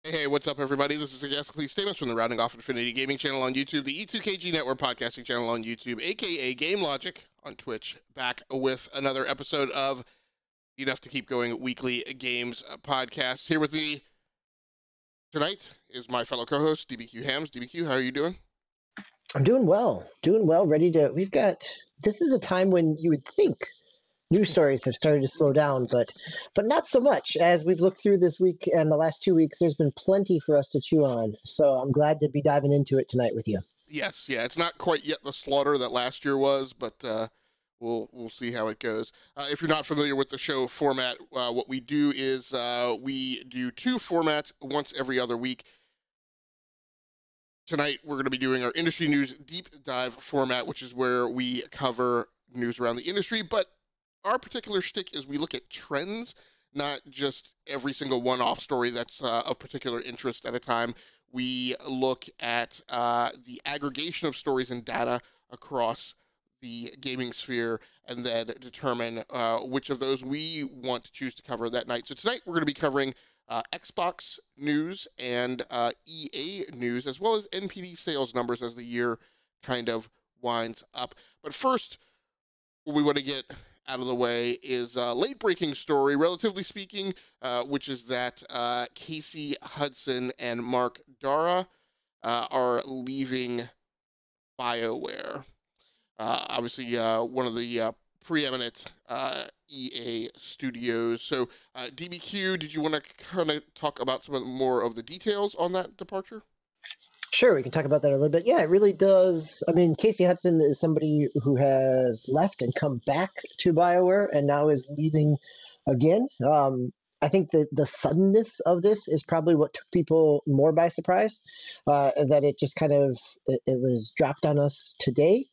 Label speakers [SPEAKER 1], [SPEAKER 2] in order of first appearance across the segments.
[SPEAKER 1] Hey, what's up, everybody? This is Ghastly Statements from the Rounding Off Infinity Gaming channel on YouTube, the E2KG Network podcasting channel on YouTube, aka Game Logic on Twitch, back with another episode of Enough to Keep Going Weekly Games podcast. Here with me tonight is my fellow co-host, DBqHams. DBq, how are you doing?
[SPEAKER 2] I'm doing well, ready to, this is a time when you would think news stories have started to slow down, but not so much. As we've looked through this week and the last 2 weeks, there's been plenty for us to chew on. So I'm glad to be diving into it tonight with you.
[SPEAKER 1] Yes, yeah, it's not quite yet the slaughter that last year was, but we'll see how it goes. If you're not familiar with the show format, what we do is we do two formats once every other week. Tonight, we're going to be doing our industry news deep dive format, which is where we cover news around the industry, but our particular shtick is we look at trends, not just every single one-off story that's of particular interest at a time. We look at the aggregation of stories and data across the gaming sphere and then determine which of those we want to choose to cover that night. So tonight we're going to be covering Xbox news and EA news, as well as NPD sales numbers as the year kind of winds up. But first, what we want to get out of the way is a late-breaking story, relatively speaking, which is that Casey Hudson and Mark Dara are leaving BioWare. Obviously, one of the preeminent EA studios. So, DBq, did you want to kind of talk about some more of the details on that departure?
[SPEAKER 2] Sure, we can talk about that a little bit. Yeah, it really does. I mean, Casey Hudson is somebody who has left and come back to BioWare and now is leaving again. I think the suddenness of this is probably what took people more by surprise, that it just kind of, it was dropped on us today.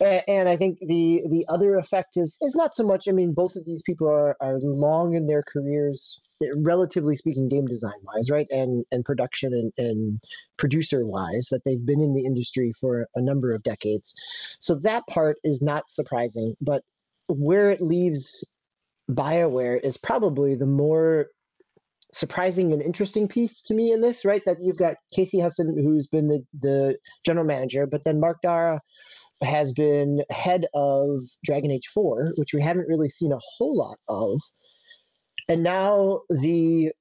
[SPEAKER 2] And I think the other effect is not so much. I mean, both of these people are long in their careers, relatively speaking, game design wise, right, and production and producer wise, that they've been in the industry for a number of decades. So that part is not surprising, but where it leaves BioWare is probably the more surprising and interesting piece to me in this, right? That you've got Casey Hudson, who's been the general manager, but then Mark Dara has been head of Dragon Age 4, which we haven't really seen a whole lot of. And now the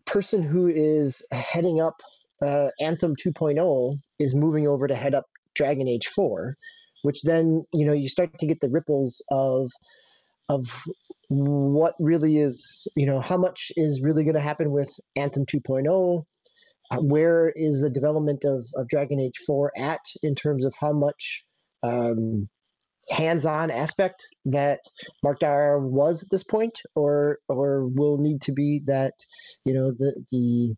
[SPEAKER 2] person who is heading up Anthem 2.0 is moving over to head up Dragon Age 4, which then, you start to get the ripples of what really is, how much is really going to happen with Anthem 2.0. Where is the development of Dragon Age 4 at in terms of how much hands-on aspect that Mark Dara was at this point, or will need to be that, the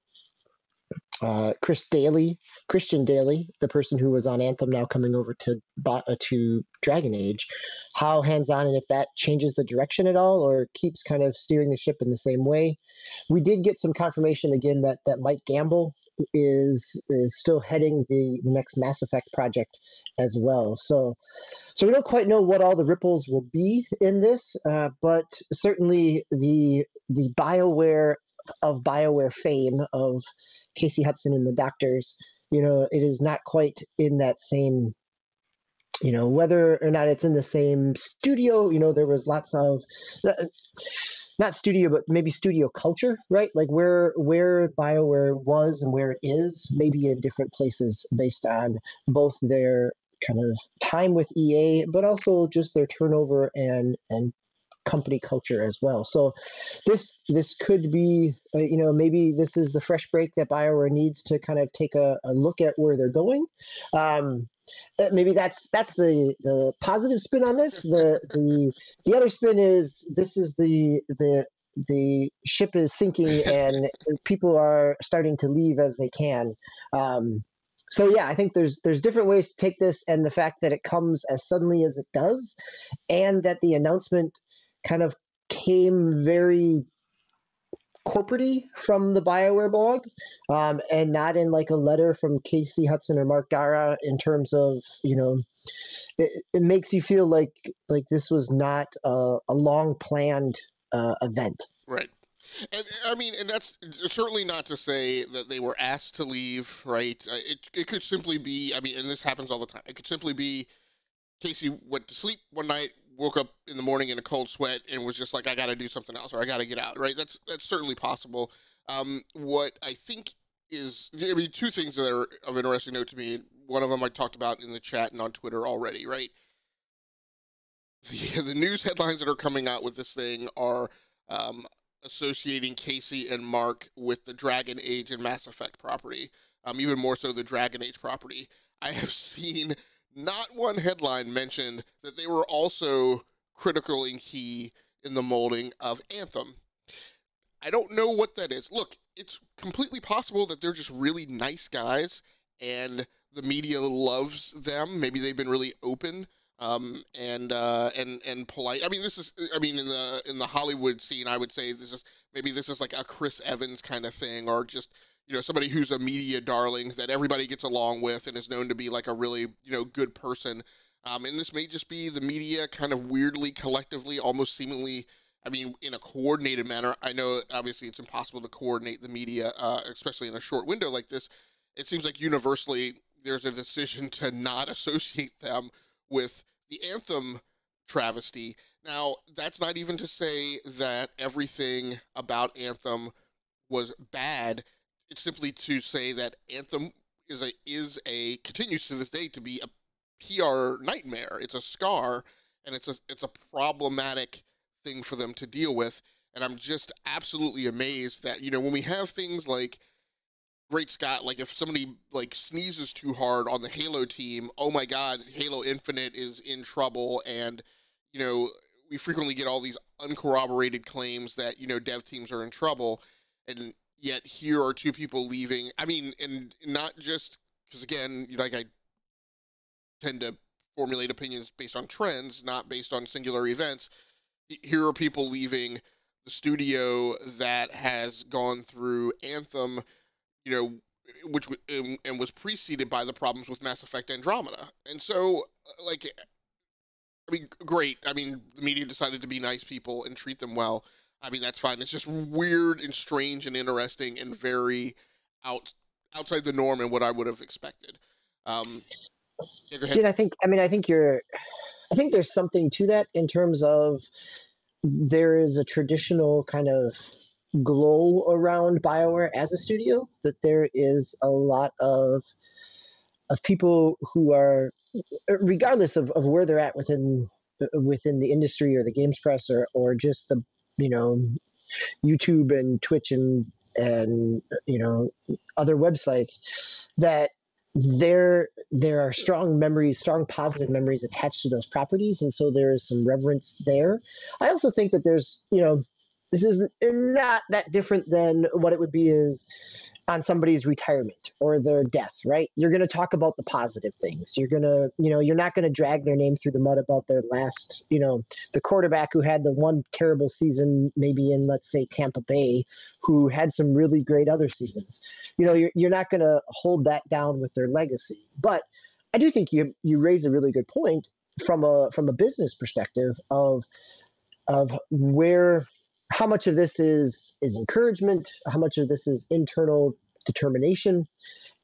[SPEAKER 2] Christian Daly, the person who was on Anthem now coming over to Dragon Age, how hands-on, and if that changes the direction at all or keeps kind of steering the ship in the same way. We did get some confirmation again that Mike Gamble is still heading the next Mass Effect project as well. So we don't quite know what all the ripples will be in this, but certainly the BioWare of BioWare fame of Casey Hudson and the Doctors, it is not quite in that same, whether or not it's in the same studio. There was lots of, not studio, but maybe studio culture, right? Like where BioWare was and where it is, maybe in different places based on both their kind of time with EA, but also just their turnover and company culture as well. So this could be, maybe this is the fresh break that BioWare needs to kind of take a look at where they're going. Maybe that's the positive spin on this. The other spin is this is the ship is sinking and people are starting to leave as they can. So yeah, I think there's different ways to take this, and the fact that it comes as suddenly as it does, and that the announcement kind of came very corporate-y from the BioWare blog, and not in like a letter from Casey Hudson or Mark Dara in terms of, it makes you feel like this was not a long planned event.
[SPEAKER 1] Right. And I mean, and that's certainly not to say that they were asked to leave, right? It could simply be, I mean, and this happens all the time. It could simply be Casey went to sleep one night, woke up in the morning in a cold sweat, and was just like, I got to do something else, or I got to get out, right? That's certainly possible. What I think is, I mean, two things that are of interesting note to me. One of them I talked about in the chat and on Twitter already, right? The news headlines that are coming out with this thing are associating Casey and Mark with the Dragon Age and Mass Effect property, even more so the Dragon Age property. I have seen not one headline mentioned that they were also critical and key in the molding of Anthem. I don't know what that is. Look, it's completely possible that they're just really nice guys and the media loves them. Maybe they've been really open and polite. I mean, this is, I mean, in the Hollywood scene, I would say this is like a Chris Evans kind of thing, or just, you know, somebody who's a media darling that everybody gets along with and is known to be like a really, you know, good person. And this may just be the media kind of weirdly, collectively, almost seemingly, I mean, in a coordinated manner. I know obviously it's impossible to coordinate the media, especially in a short window like this. It seems like universally there's a decision to not associate them with the Anthem travesty. Now, that's not even to say that everything about Anthem was bad. It's simply to say that Anthem continues to this day to be a PR nightmare. It's a scar, and it's a problematic thing for them to deal with. And I'm just absolutely amazed that, you know, when we have things like, great Scott, like if somebody like sneezes too hard on the Halo team, oh my God, Halo Infinite is in trouble. And, you know, we frequently get all these uncorroborated claims that, you know, dev teams are in trouble. And yet here are two people leaving. I mean, and not just because, again, like I tend to formulate opinions based on trends, not based on singular events. Here are people leaving the studio that has gone through Anthem, you know, which and was preceded by the problems with Mass Effect Andromeda. And so, like, I mean, great. I mean, the media decided to be nice people and treat them well. I mean, that's fine. It's just weird and strange and interesting and very outside the norm and what I would have expected. Yeah, go ahead.
[SPEAKER 2] See, and I think there's something to that in terms of there is a traditional kind of glow around BioWare as a studio, that there is a lot of people who are, regardless of where they're at within the industry or the games press or just the, you know, YouTube and Twitch and you know, other websites, that there are strong positive memories attached to those properties, and so there is some reverence there. I also think that there's, you know, this is not that different than what it would be is on somebody's retirement or their death, right? You're going to talk about the positive things. You're going to, you know, you're not going to drag their name through the mud about their last, you know, the quarterback who had the one terrible season, maybe in, let's say, Tampa Bay, who had some really great other seasons. You know, you're not going to hold that down with their legacy. But I do think you raise a really good point from a business perspective of where, how much of this is encouragement, how much of this is internal determination,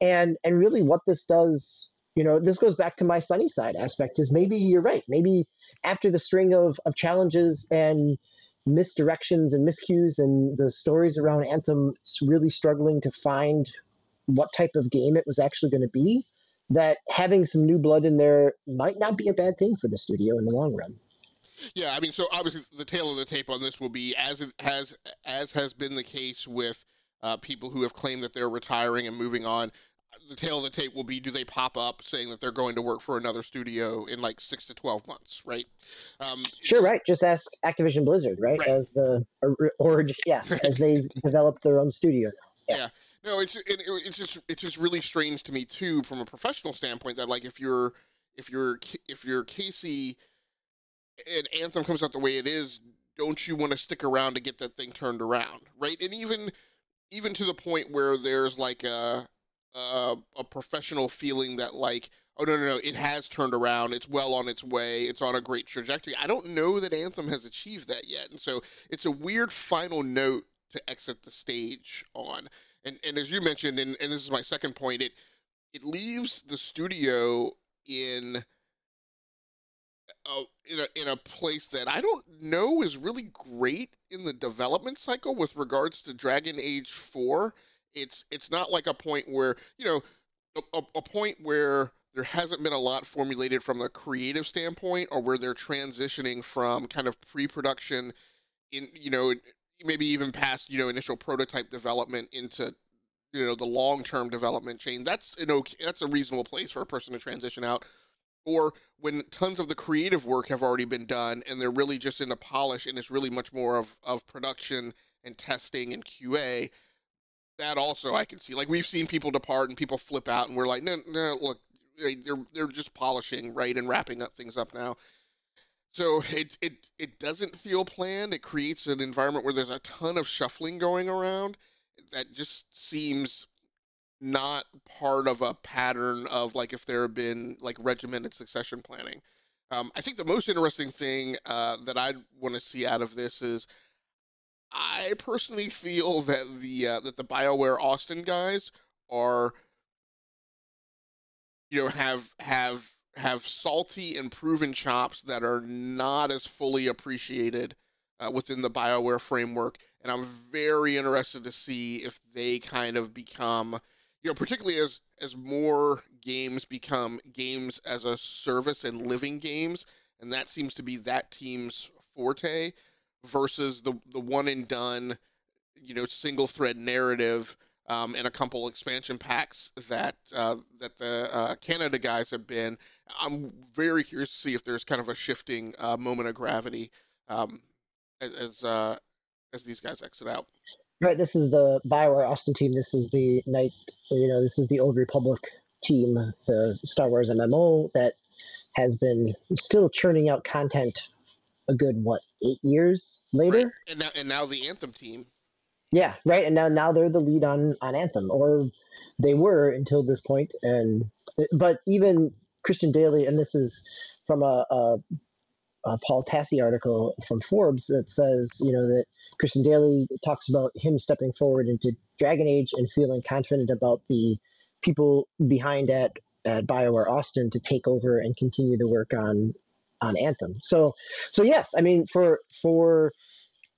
[SPEAKER 2] and really what this does. You know, this goes back to my sunny side aspect, is maybe you're right. Maybe after the string of challenges and misdirections and miscues and the stories around Anthem really struggling to find what type of game it was actually going to be, that having some new blood in there might not be a bad thing for the studio in the long run.
[SPEAKER 1] Yeah, I mean, so obviously the tail of the tape on this will be, as has been the case with people who have claimed that they're retiring and moving on. The tail of the tape will be, do they pop up saying that they're going to work for another studio in like 6 to 12 months, right?
[SPEAKER 2] Sure, right. Just ask Activision Blizzard, right? As the as they developed their own studio.
[SPEAKER 1] Yeah. No, it's just really strange to me too, from a professional standpoint, that like if you're Casey and Anthem comes out the way it is, don't you want to stick around to get that thing turned around, right? And even to the point where there's like a professional feeling that like, oh no, it has turned around, it's well on its way, it's on a great trajectory. I don't know that Anthem has achieved that yet, and so it's a weird final note to exit the stage on. And as you mentioned, and this is my second point, it leaves the studio in in a place that I don't know is really great in the development cycle with regards to Dragon Age 4. It's not like a point where, a point where there hasn't been a lot formulated from a creative standpoint, or where they're transitioning from kind of pre-production in, maybe even past, initial prototype development into, the long-term development chain. That's a reasonable place for a person to transition out. Or when tons of the creative work have already been done and they're really just in the polish, and it's really much more of production and testing and QA. That also I can see. Like, we've seen people depart and people flip out, and we're like, no, look, they're just polishing, right, and wrapping up things up now. So it doesn't feel planned. It creates an environment where there's a ton of shuffling going around that just seems not part of a pattern of, like, if there had been like regimented succession planning. I think the most interesting thing that I'd want to see out of this is, I personally feel that the BioWare Austin guys are, have salty and proven chops that are not as fully appreciated within the BioWare framework, and I'm very interested to see if they kind of become, particularly as more games become games as a service and living games, and that seems to be that team's forte, versus the one and done, single thread narrative, and a couple expansion packs that the Canada guys have been. I'm very curious to see if there's kind of a shifting moment of gravity as these guys exit out.
[SPEAKER 2] Right, this is the BioWare Austin team. This is the this is the Old Republic team, the Star Wars MMO that has been still churning out content a good 8 years later.
[SPEAKER 1] Right. And now the Anthem team.
[SPEAKER 2] Yeah, right. And now they're the lead on Anthem, or they were until this point. But even Christian Daly, and this is from a Paul Tassi article from Forbes that says, that Christian Daly talks about him stepping forward into Dragon Age and feeling confident about the people behind at BioWare Austin to take over and continue the work on Anthem. So yes, I mean, for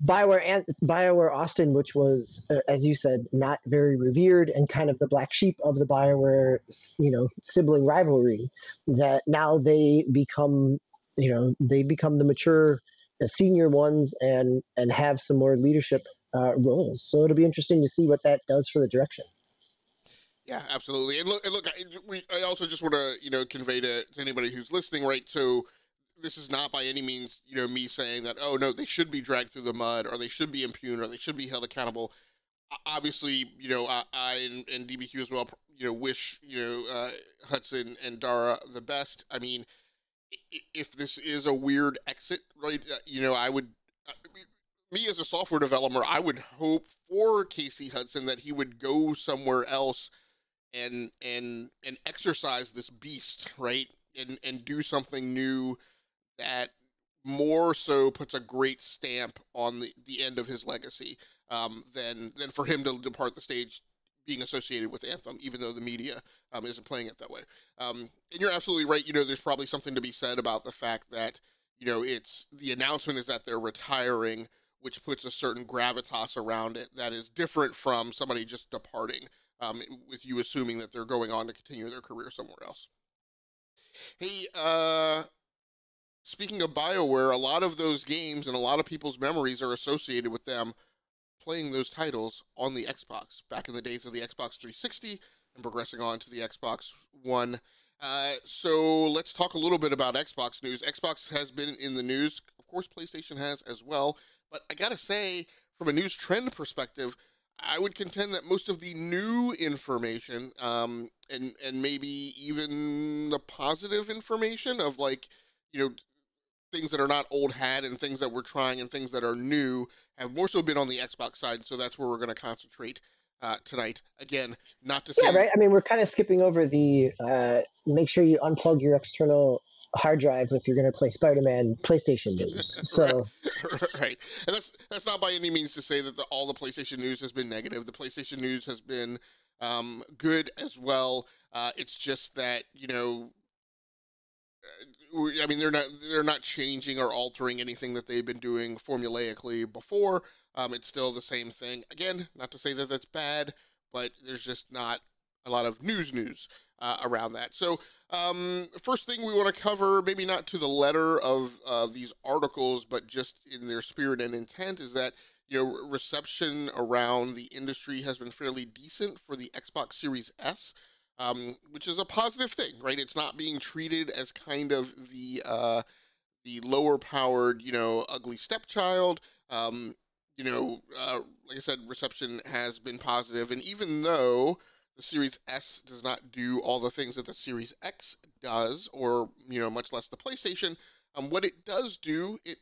[SPEAKER 2] BioWare Austin, which was, as you said, not very revered and kind of the black sheep of the BioWare, sibling rivalry, that now they become the mature senior ones and have some more leadership roles. So it'll be interesting to see what that does for the direction.
[SPEAKER 1] Yeah, absolutely. And look, I also just want to, convey to anybody who's listening, right? So this is not by any means, me saying that, oh no, they should be dragged through the mud, or they should be impugned, or they should be held accountable. Obviously, I and DBQ as well, wish, Hudson and Dara the best. I mean, if this is a weird exit, right, I would, me as a software developer, I would hope for Casey Hudson that he would go somewhere else and exercise this beast, right, and do something new that more so puts a great stamp on the end of his legacy, than for him to depart the stage being associated with Anthem, even though the media isn't playing it that way. And you're absolutely right. There's probably something to be said about the fact that, it's the announcement is that they're retiring, which puts a certain gravitas around it that is different from somebody just departing, with you assuming that they're going on to continue their career somewhere else. Hey, speaking of BioWare, a lot of those games and a lot of people's memories are associated with them playing those titles on the Xbox back in the days of the Xbox 360 and progressing on to the Xbox One. So let's talk a little bit about Xbox news. Xbox has been in the news. Of course, PlayStation has as well. But I gotta say, from a news trend perspective, I would contend that most of the new information, and maybe even the positive information of, like, things that are not old hat and things that we're trying and things that are new, have more so been on the Xbox side. So that's where we're going to concentrate tonight. Again, not to say...
[SPEAKER 2] Yeah, right. I mean, we're kind of skipping over the make sure you unplug your external hard drive if you're going to play Spider-Man PlayStation news. So
[SPEAKER 1] right, and that's not by any means to say that all the PlayStation news has been negative. The PlayStation news has been good as well. It's just that, you know, I mean, they're not changing or altering anything that they've been doing formulaically before. It's still the same thing. Again, not to say that that's bad, but there's just not a lot of news around that. So first thing we want to cover, maybe not to the letter of these articles, but just in their spirit and intent, is that, you know, reception around the industry has been fairly decent for the Xbox Series S, which is a positive thing, right? It's not being treated as kind of the lower powered, you know, ugly stepchild. You know, like I said, reception has been positive, and even though the Series S does not do all the things that the Series X does, or, you know, much less the PlayStation, what it does do, it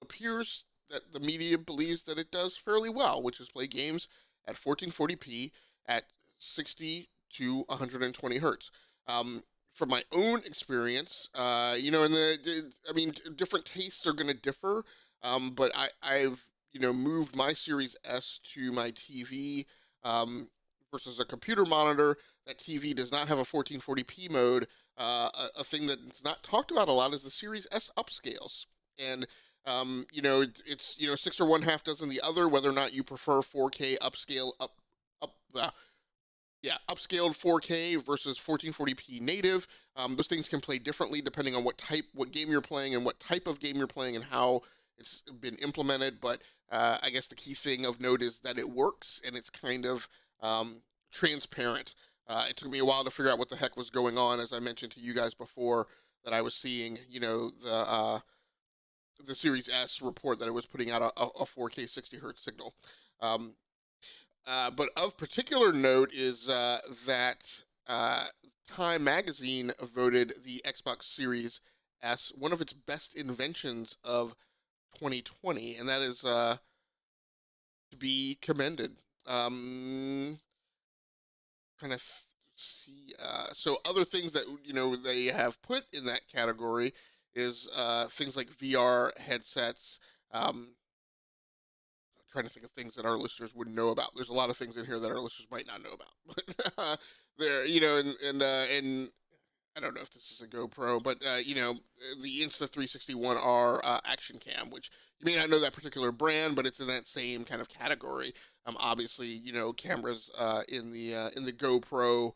[SPEAKER 1] appears that the media believes that it does fairly well, which is play games at 1440p at 60 to 120 hertz. From my own experience, you know, and I mean, different tastes are going to differ, but I've, you know, moved my Series S to my TV versus a computer monitor. That TV does not have a 1440p mode. A thing that's not talked about a lot is the Series S upscales. And, you know, it's, you know, 6 or 1/2 dozen the other, whether or not you prefer 4K upscale, upscaled 4K versus 1440p native. Those things can play differently depending on what game you're playing and what type of game you're playing and how it's been implemented. But I guess the key thing of note is that it works, and it's kind of transparent. It took me a while to figure out what the heck was going on, as I mentioned to you guys before, that I was seeing, you know, the Series S report that it was putting out a 4K 60 hertz signal. But of particular note is that Time Magazine voted the Xbox Series S one of its best inventions of 2020, and that is to be commended. Kind of see, so other things that, you know, they have put in that category is things like VR headsets. Trying to think of things that our listeners wouldn't know about. There's a lot of things in here that our listeners might not know about. But there, you know, and I don't know if this is a GoPro, but you know, the Insta360 action cam, which you may not know that particular brand, but it's in that same kind of category. Obviously, you know, cameras in the GoPro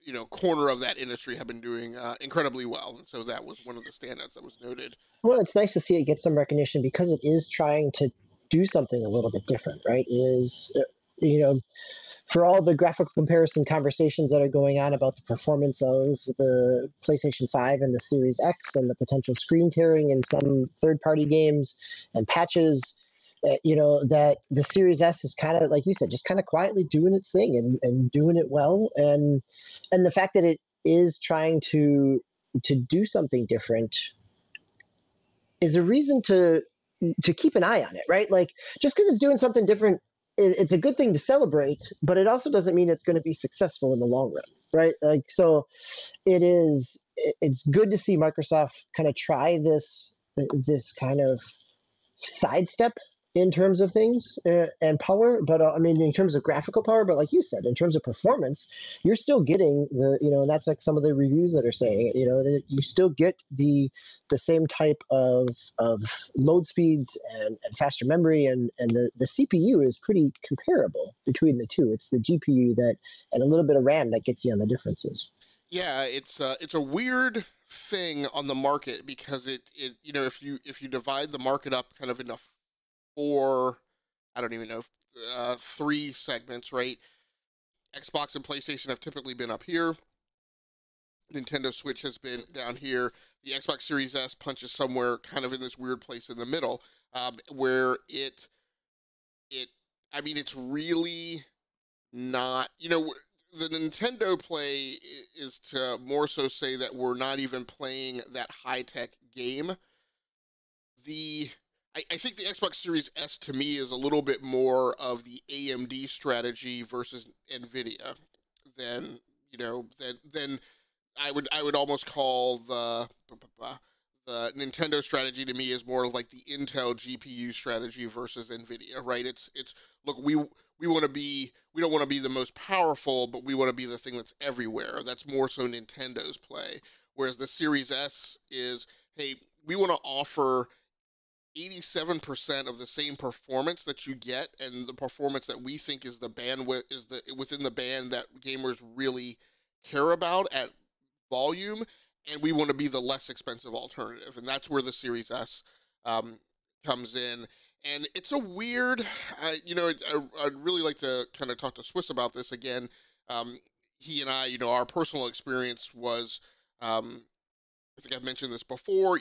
[SPEAKER 1] you know, corner of that industry have been doing incredibly well, and so that was one of the standouts that was noted.
[SPEAKER 2] Well, it's nice to see it get some recognition because it is trying to do something a little bit different, right? It is, you know, for all the graphical comparison conversations that are going on about the performance of the PlayStation 5 and the Series X and the potential screen tearing in some third-party games and patches, you know, that the Series S is kind of, like you said, just kind of quietly doing its thing and doing it well. And the fact that it is trying to do something different is a reason to keep an eye on it, right? Like, just because it's doing something different, it's a good thing to celebrate, but it also doesn't mean it's going to be successful in the long run, right? Like, so it's good to see Microsoft kind of try this kind of sidestep in terms of things and power, but I mean, in terms of graphical power, but like you said, in terms of performance, you're still getting the, you know, and that's like some of the reviews that are saying, you know, that you still get the same type of load speeds and faster memory, and the CPU is pretty comparable between the two. It's the GPU that, and a little bit of RAM that gets you on the differences.
[SPEAKER 1] Yeah, it's a weird thing on the market because it you know, if you divide the market up kind of into 4, I don't even know, 3 segments, right? Xbox and PlayStation have typically been up here. Nintendo Switch has been down here. The Xbox Series S punches somewhere kind of in this weird place in the middle, where I mean, it's really not, you know, the Nintendo play is to more so say that we're not even playing that high-tech game. I think the Xbox Series S to me is a little bit more of the AMD strategy versus NVIDIA than, you know, than I would almost call the Nintendo strategy to me is more of like the Intel GPU strategy versus Nvidia, right? It's look, we don't want to be the most powerful, but we want to be the thing that's everywhere. That's more so Nintendo's play. Whereas the Series S is, hey, we want to offer 87% of the same performance that you get, and the performance that we think is the bandwidth is the within the band that gamers really care about at volume, and we want to be the less expensive alternative, and that's where the Series S um, comes in. And it's a weird, I'd really like to kind of talk to Swiss about this again. He and I, our personal experience was, I think I've mentioned this before.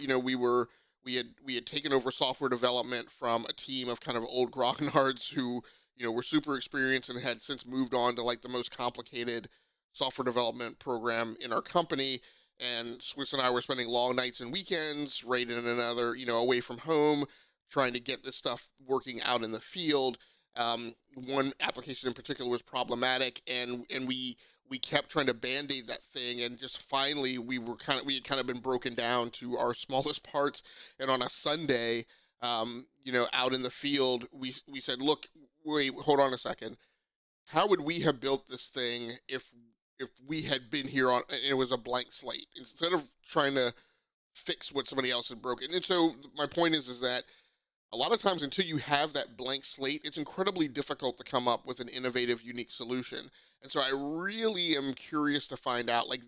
[SPEAKER 1] We had taken over software development from a team of kind of old grognards who were super experienced and had since moved on to like the most complicated software development program in our company. And Swiss and I were spending long nights and weekends right in another, away from home, trying to get this stuff working out in the field. One application in particular was problematic, and we kept trying to band-aid that thing, and just finally we had kind of been broken down to our smallest parts. And on a Sunday, out in the field, we said, look, wait, hold on a second. How would we have built this thing if we had been here and it was a blank slate, instead of trying to fix what somebody else had broken? And so my point is that a lot of times, until you have that blank slate, it's incredibly difficult to come up with an innovative, unique solution. And so I really am curious to find out, like,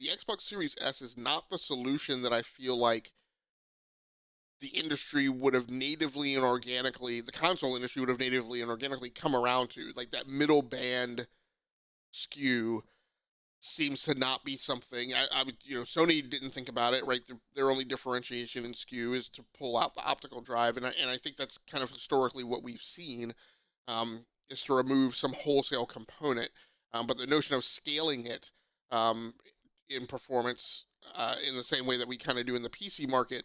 [SPEAKER 1] the Xbox Series S is not the solution that I feel like the industry would have natively and organically, the console industry would have natively and organically come around to. Like, that middle band SKU seems to not be something. Sony didn't think about it, right? Their only differentiation in SKU is to pull out the optical drive, and I think that's kind of historically what we've seen, is to remove some wholesale component. But the notion of scaling it in performance in the same way that we kind of do in the PC market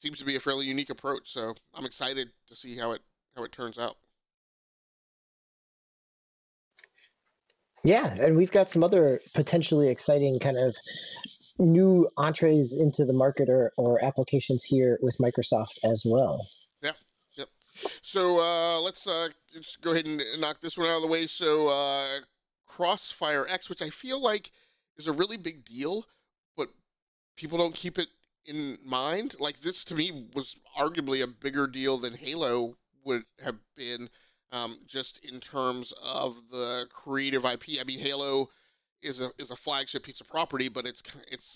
[SPEAKER 1] seems to be a fairly unique approach. So I'm excited to see how it turns out.
[SPEAKER 2] Yeah, and we've got some other potentially exciting kind of new entrees into the market or applications here with Microsoft as well.
[SPEAKER 1] Yeah. Yep. So let's go ahead and knock this one out of the way. So Crossfire X, which I feel like is a really big deal, but people don't keep it in mind. Like, this to me was arguably a bigger deal than Halo would have been, just in terms of the creative IP. I mean, Halo is a flagship piece of property, but it's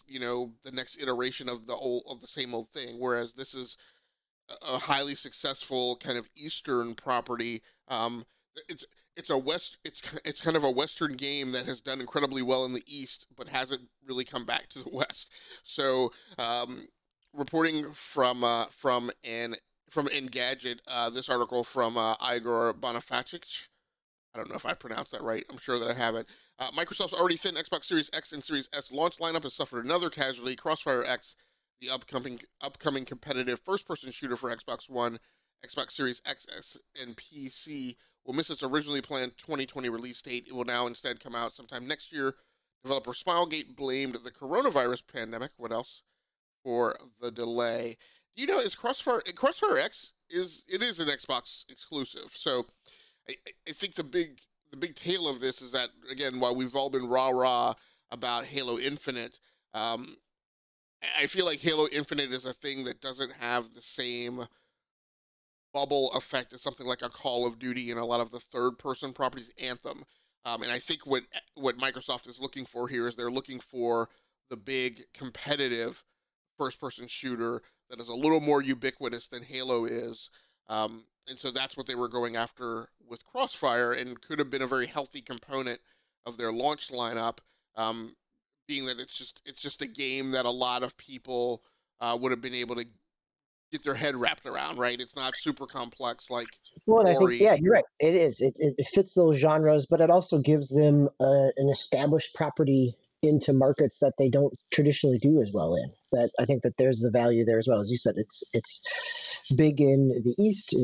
[SPEAKER 1] the next iteration of the same old thing. Whereas this is a highly successful kind of Eastern property. It's kind of a Western game that has done incredibly well in the East, but hasn't really come back to the West. So, reporting from Engadget, this article from Igor Bonifacic. I don't know if I pronounced that right. I'm sure that I haven't. Microsoft's already thin Xbox Series X and Series S launch lineup has suffered another casualty. Crossfire X, the upcoming competitive first-person shooter for Xbox One, Xbox Series XS, and PC, will miss its originally planned 2020 release date. It will now instead come out sometime next year. Developer Smilegate blamed the coronavirus pandemic, what else, for the delay. Is Crossfire X is an Xbox exclusive. So I think the big tale of this is that, again, while we've all been rah-rah about Halo Infinite, I feel like Halo Infinite is a thing that doesn't have the same bubble effect as something like a Call of Duty and a lot of the third-person properties, Anthem. And I think what Microsoft is looking for here is they're looking for the big competitive first-person shooter that is a little more ubiquitous than Halo is. And so that's what they were going after with Crossfire, and could have been a very healthy component of their launch lineup, being that it's just a game that a lot of people would have been able to get their head wrapped around, right? It's not super complex like
[SPEAKER 2] Well, and I think,
[SPEAKER 1] Ori.
[SPEAKER 2] yeah, you're right. It is. It fits those genres, but it also gives them an established property into markets that they don't traditionally do as well in. That I think that there's the value there as well. As you said, it's big in the East.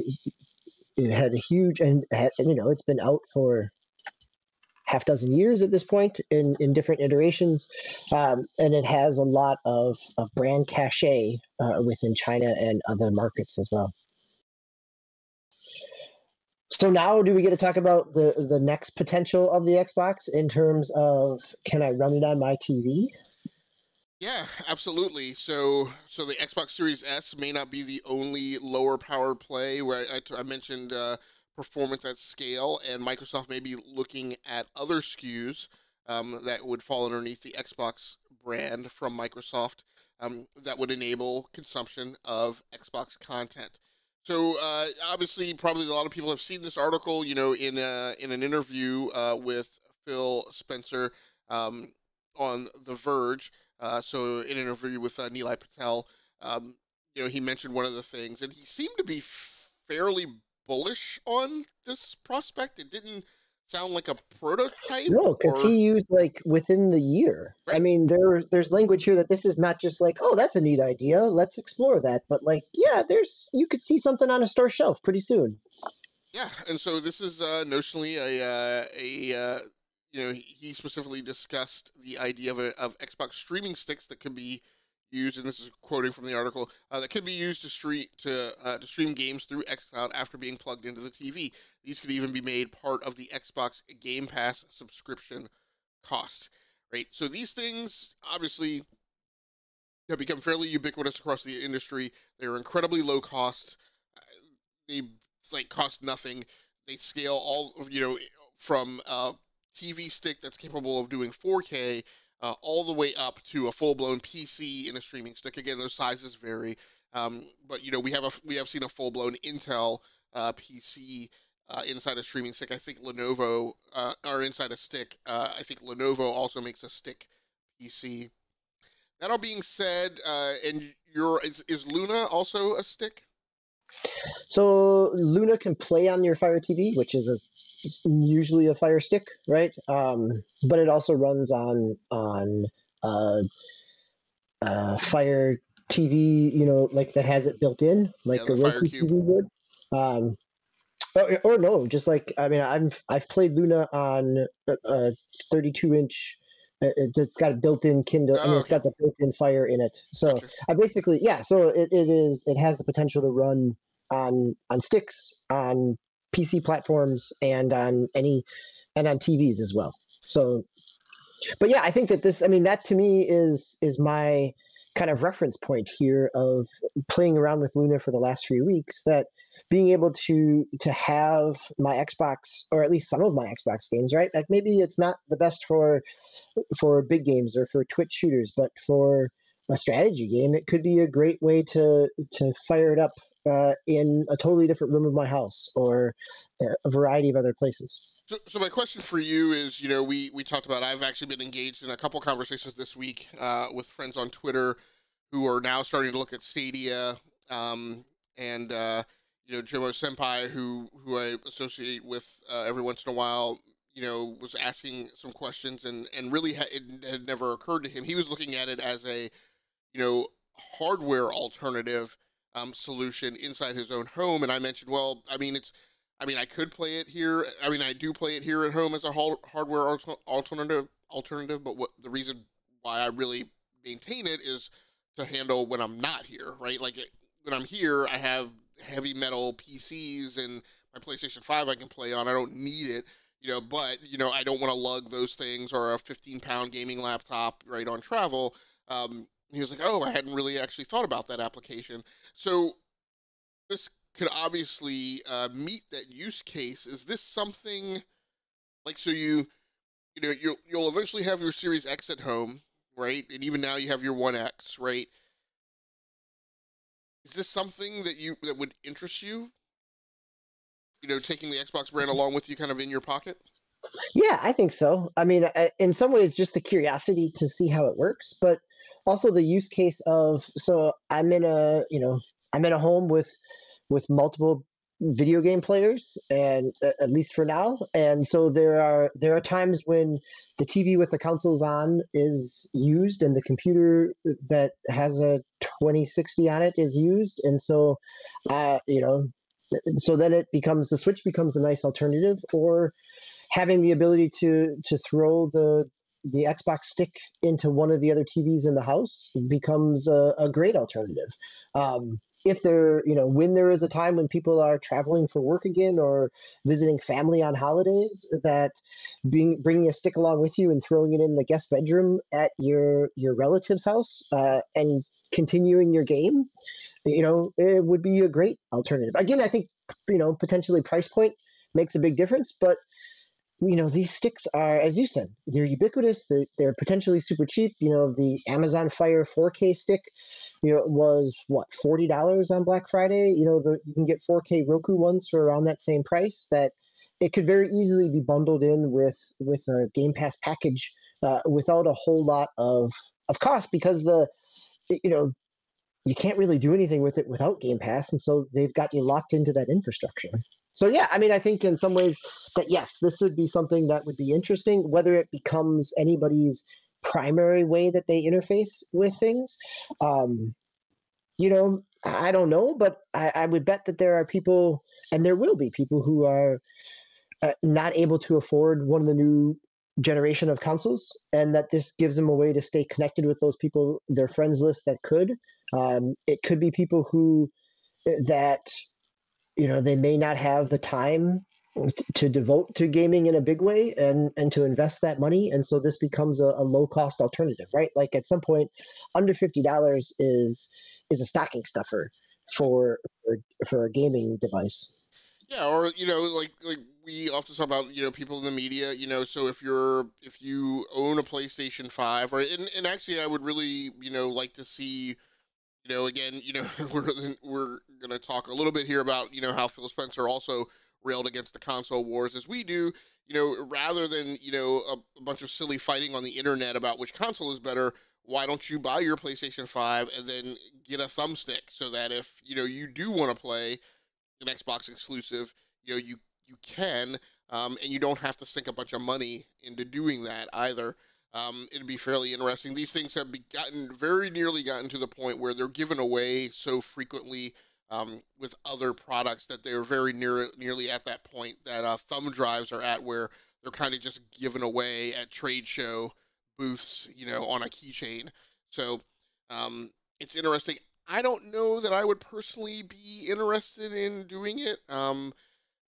[SPEAKER 2] It had a huge, and it's been out for half dozen years at this point in different iterations, and it has a lot of brand cachet within China and other markets as well. So now, do we get to talk about the next potential of the Xbox in terms of, can I run it on my TV?
[SPEAKER 1] Yeah, absolutely. So the Xbox Series S may not be the only lower powered play where I mentioned performance at scale, and Microsoft may be looking at other SKUs that would fall underneath the Xbox brand from Microsoft that would enable consumption of Xbox content. So obviously, probably a lot of people have seen this article, in an interview with Phil Spencer on The Verge. So in an interview with Nilay Patel, he mentioned one of the things, and he seemed to be fairly bullish on this prospect. It didn't sound like a prototype.
[SPEAKER 2] No, because he used like within the year.
[SPEAKER 1] Right.
[SPEAKER 2] I mean, there's language here that this is not just like, oh, that's a neat idea, let's explore that, but like, yeah, you could see something on a store shelf pretty soon.
[SPEAKER 1] Yeah, and so this is notionally he specifically discussed the idea of Xbox streaming sticks that could be used, and this is quoting from the article, that could be used to stream games through xCloud after being plugged into the TV. These could even be made part of the Xbox Game Pass subscription cost. Right, so these things obviously have become fairly ubiquitous across the industry. They're incredibly low cost. They cost nothing. They scale all of, from TV stick that's capable of doing 4K all the way up to a full-blown PC in a streaming stick. Again, those sizes vary, but we have seen a full-blown Intel PC inside a streaming stick. I think Lenovo or inside a stick. I think Lenovo also makes a stick PC. That all being said, and is Luna also a stick?
[SPEAKER 2] So Luna can play on your Fire TV, which is usually a Fire Stick, right? But it also runs on Fire TV, like that has it built in, like
[SPEAKER 1] the Fire Cube
[SPEAKER 2] TV would. Or no, just like, I mean, I've played Luna on a 32-inch. It's got a built-in Kindle.
[SPEAKER 1] Oh,
[SPEAKER 2] It's got the built-in Fire in it. So
[SPEAKER 1] gotcha.
[SPEAKER 2] I basically, yeah. So it has the potential to run on sticks, on PC platforms, and on TVs as well. So, but yeah, I think that that to me is my kind of reference point here of playing around with Luna for the last few weeks, that being able to have my Xbox, or at least some of my Xbox games, right? Like maybe it's not the best for big games or for Twitch shooters, but for a strategy game, it could be a great way to fire it up in a totally different room of my house or a variety of other places.
[SPEAKER 1] So my question for you is, we talked about, I've actually been engaged in a couple conversations this week with friends on Twitter who are now starting to look at Stadia, and Jomo Senpai, who I associate with every once in a while, was asking some questions, and really it had never occurred to him. He was looking at it as a, hardware alternative solution inside his own home. And I mentioned, well, I could play it here. I do play it here at home as a hardware alternative, but the reason why I really maintain it is to handle when I'm not here, right? Like when I'm here, I have heavy metal PCs and my PlayStation 5 I can play on. I don't need it, but, I don't want to lug those things, or a 15-pound gaming laptop, right, on travel. He was like, oh, I hadn't really actually thought about that application. So this could obviously meet that use case. Is this something like, so you'll eventually have your Series X at home, right? And even now you have your One X, right? Is this something that would interest you? Taking the Xbox brand along with you kind of in your pocket?
[SPEAKER 2] Yeah, I think so. I mean, in some ways, just the curiosity to see how it works, but also the use case of, so I'm in a home with multiple video game players, and at least for now. And so there are times when the TV with the consoles on is used, and the computer that has a 2060 on it is used. And so, so then the Switch becomes a nice alternative. Or having the ability to throw the Xbox stick into one of the other TVs in the house becomes a great alternative. If there, when there is a time when people are traveling for work again or visiting family on holidays, that bringing a stick along with you and throwing it in the guest bedroom at your relative's house and continuing your game, it would be a great alternative. Again, I think, potentially price point makes a big difference, but these sticks are, as you said, they're ubiquitous. They're potentially super cheap. The Amazon Fire 4K stick, was what, $40 on Black Friday. You can get 4K Roku ones for around that same price. That it could very easily be bundled in with a Game Pass package without a whole lot of cost, because you can't really do anything with it without Game Pass, and so they've got you locked into that infrastructure. So yeah, I mean, I think in some ways that yes, this would be something that would be interesting. Whether it becomes anybody's primary way that they interface with things, I don't know, but I would bet that there are people, and there will be people who are not able to afford one of the new generation of consoles, and that this gives them a way to stay connected with those people, their friends list that could. It could be people who that they may not have the time to devote to gaming in a big way and to invest that money, and so this becomes a low cost alternative, right? Like at some point, under $50 is a stocking stuffer for a gaming device.
[SPEAKER 1] Yeah, or like we often talk about people in the media. So if you own a PlayStation 5, or and actually I would really like to see again we're gonna talk a little bit here about how Phil Spencer also railed against the console wars as we do. Rather than a bunch of silly fighting on the internet about which console is better, why don't you buy your PlayStation 5 and then get a thumbstick, so that if you do want to play an Xbox exclusive, you can, and you don't have to sink a bunch of money into doing that either. It'd be fairly interesting. These things have very nearly gotten to the point where they're given away so frequently with other products that they're very nearly at that point that thumb drives are at, where they're kind of just given away at trade show booths, on a keychain. So it's interesting. I don't know that I would personally be interested in doing it.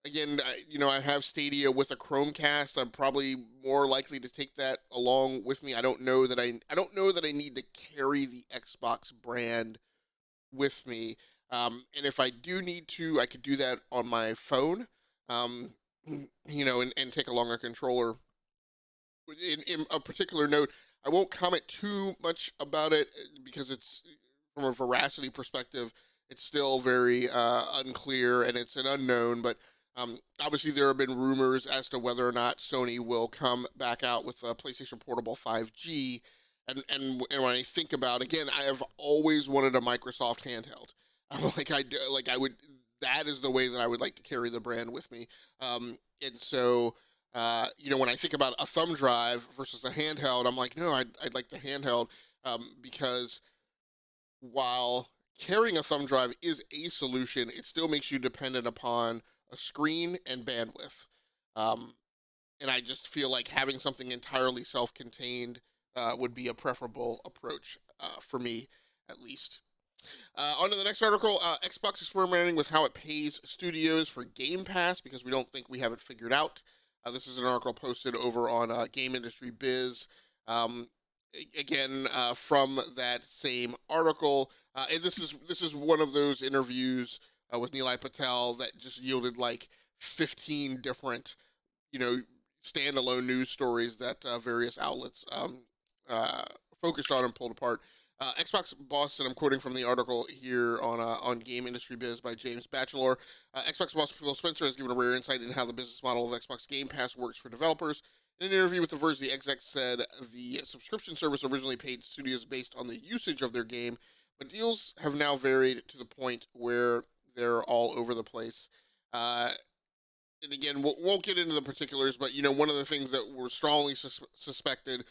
[SPEAKER 1] Again, I have Stadia with a Chromecast. I'm probably more likely to take that along with me. I don't know that I need to carry the Xbox brand with me. And if I do need to, I could do that on my phone. And take along a controller. In a particular note, I won't comment too much about it because it's, from a veracity perspective, it's still very unclear and it's an unknown. But obviously, there have been rumors as to whether or not Sony will come back out with a PlayStation Portable 5G. And when I think about, again, I have always wanted a Microsoft handheld. I would. That is the way that I would like to carry the brand with me. And so, when I think about a thumb drive versus a handheld, I'm like, no, I'd like the handheld because while carrying a thumb drive is a solution, it still makes you dependent upon a screen and bandwidth. And I just feel like having something entirely self-contained would be a preferable approach for me, at least. On to the next article. Xbox experimenting with how it pays studios for Game Pass because we don't think we have it figured out. This is an article posted over on Game Industry Biz. Again, from that same article. And this is one of those interviews with Nilay Patel that just yielded like 15 different, standalone news stories that various outlets focused on and pulled apart. Xbox boss, and I'm quoting from the article here on Game Industry Biz by James Batchelor. Xbox boss Phil Spencer has given a rare insight into how the business model of Xbox Game Pass works for developers. In an interview with The Verge, the exec said the subscription service originally paid studios based on the usage of their game, but deals have now varied to the point where they're all over the place. And again, won't get into the particulars, but one of the things that were strongly suspected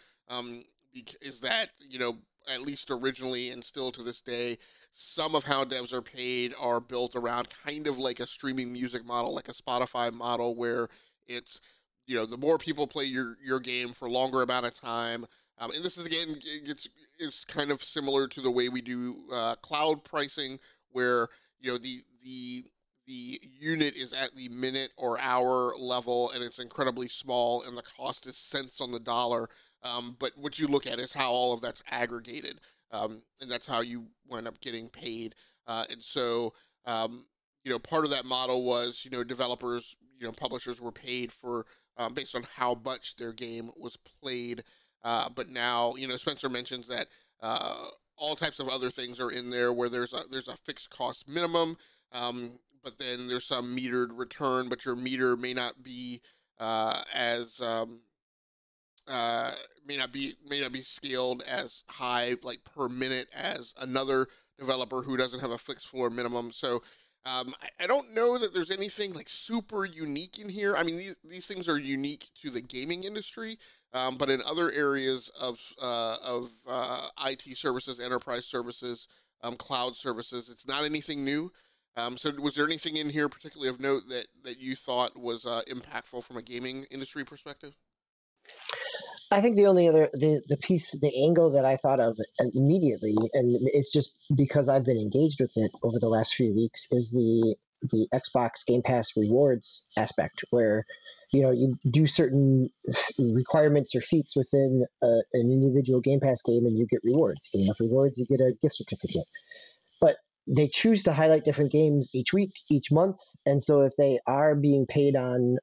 [SPEAKER 1] is that at least originally and still to this day, some of how devs are paid are built around kind of like a streaming music model, like a Spotify model, where it's the more people play your game for a longer amount of time. And this is again is kind of similar to the way we do cloud pricing, where the unit is at the minute or hour level, and it's incredibly small, and the cost is cents on the dollar. But what you look at is how all of that's aggregated, and that's how you wind up getting paid. And so, part of that model was, developers, publishers were paid for based on how much their game was played. But now, Spencer mentions that all types of other things are in there where there's a fixed cost minimum, but then there's some metered return, but your meter may not be as may not be scaled as high, like per minute, as another developer who doesn't have a fixed floor minimum. So I don't know that there's anything like super unique in here. I mean, these things are unique to the gaming industry, but in other areas of IT services, enterprise services, cloud services, it's not anything new. So was there anything in here particularly of note that you thought was impactful from a gaming industry perspective?
[SPEAKER 2] I think the only other the angle that I thought of immediately, and it's just because I've been engaged with it over the last few weeks, is the Xbox Game Pass rewards aspect, where you do certain requirements or feats within an individual Game Pass game, and you get rewards. You get enough rewards, you get a gift certificate. But they choose to highlight different games each week, each month, and so if they are being paid on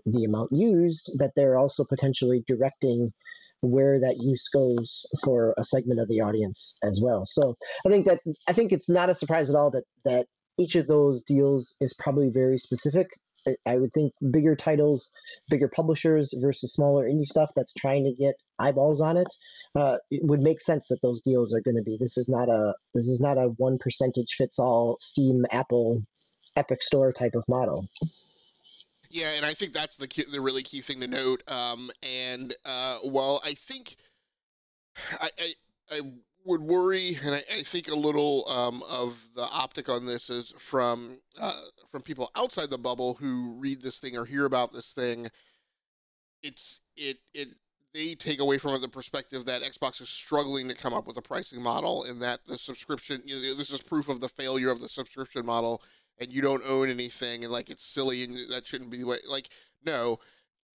[SPEAKER 2] the amount used, that they're also potentially directing where that use goes for a segment of the audience as well. So I think it's not a surprise at all that each of those deals is probably very specific. I would think bigger titles, bigger publishers versus smaller indie stuff that's trying to get eyeballs on it, it would make sense that those deals are going to be. This is not a 1% fits all Steam, Apple, Epic Store type of model.
[SPEAKER 1] Yeah, and I think that's the really key thing to note. Well, I think I would worry, and I think a little of the optic on this is from people outside the bubble who read this thing or hear about this thing. They take away from it the perspective that Xbox is struggling to come up with a pricing model, and that the subscription, this is proof of the failure of the subscription model, and you don't own anything, and like it's silly, and that shouldn't be the way. Like, no,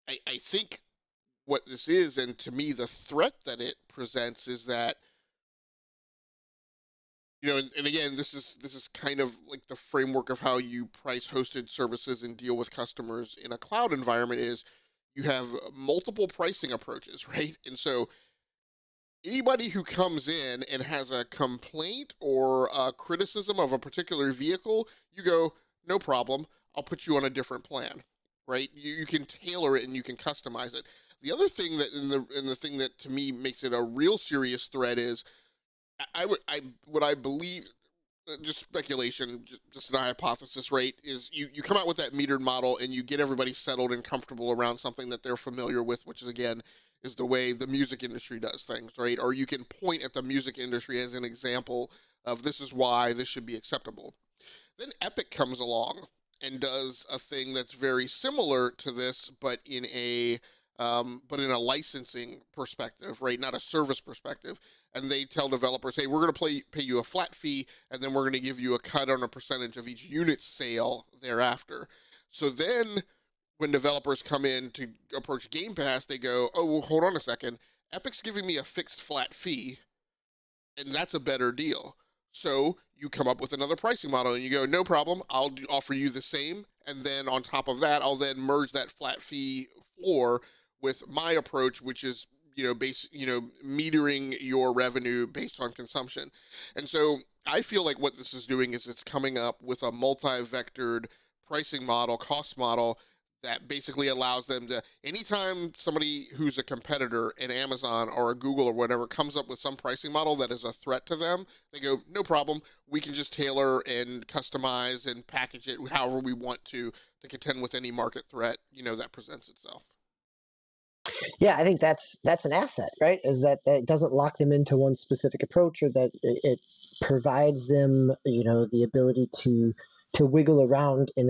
[SPEAKER 1] I think what this is, and to me the threat that it presents, is that, and again, this is kind of like the framework of how you price hosted services and deal with customers in a cloud environment, is you have multiple pricing approaches, right? And so anybody who comes in and has a complaint or a criticism of a particular vehicle, you go, no problem, I'll put you on a different plan, right? You can tailor it and you can customize it. The other thing that, and the thing that to me makes it a real serious threat is, what I believe, just speculation, just an hypothesis, right, is you come out with that metered model and you get everybody settled and comfortable around something that they're familiar with, which is, again, is the way the music industry does things, right? Or you can point at the music industry as an example of this is why this should be acceptable. Then Epic comes along and does a thing that's very similar to this, but in a licensing perspective, right? Not a service perspective. And they tell developers, hey, we're going to pay you a flat fee, and then we're going to give you a cut on a percentage of each unit sale thereafter. So then when developers come in to approach Game Pass, they go, oh, well, hold on a second. Epic's giving me a fixed flat fee, and that's a better deal. So you come up with another pricing model, and you go, no problem, I'll offer you the same, and then on top of that, I'll then merge that flat fee floor with my approach, which is metering your revenue based on consumption. And so I feel like what this is doing is it's coming up with a multi-vectored pricing model, cost model, that basically allows them to, anytime somebody who's a competitor in Amazon or a Google or whatever comes up with some pricing model that is a threat to them, they go, no problem, we can just tailor and customize and package it however we want to contend with any market threat, that presents itself.
[SPEAKER 2] Yeah, I think that's an asset, right? Is that it doesn't lock them into one specific approach, or that it provides them, the ability to wiggle around in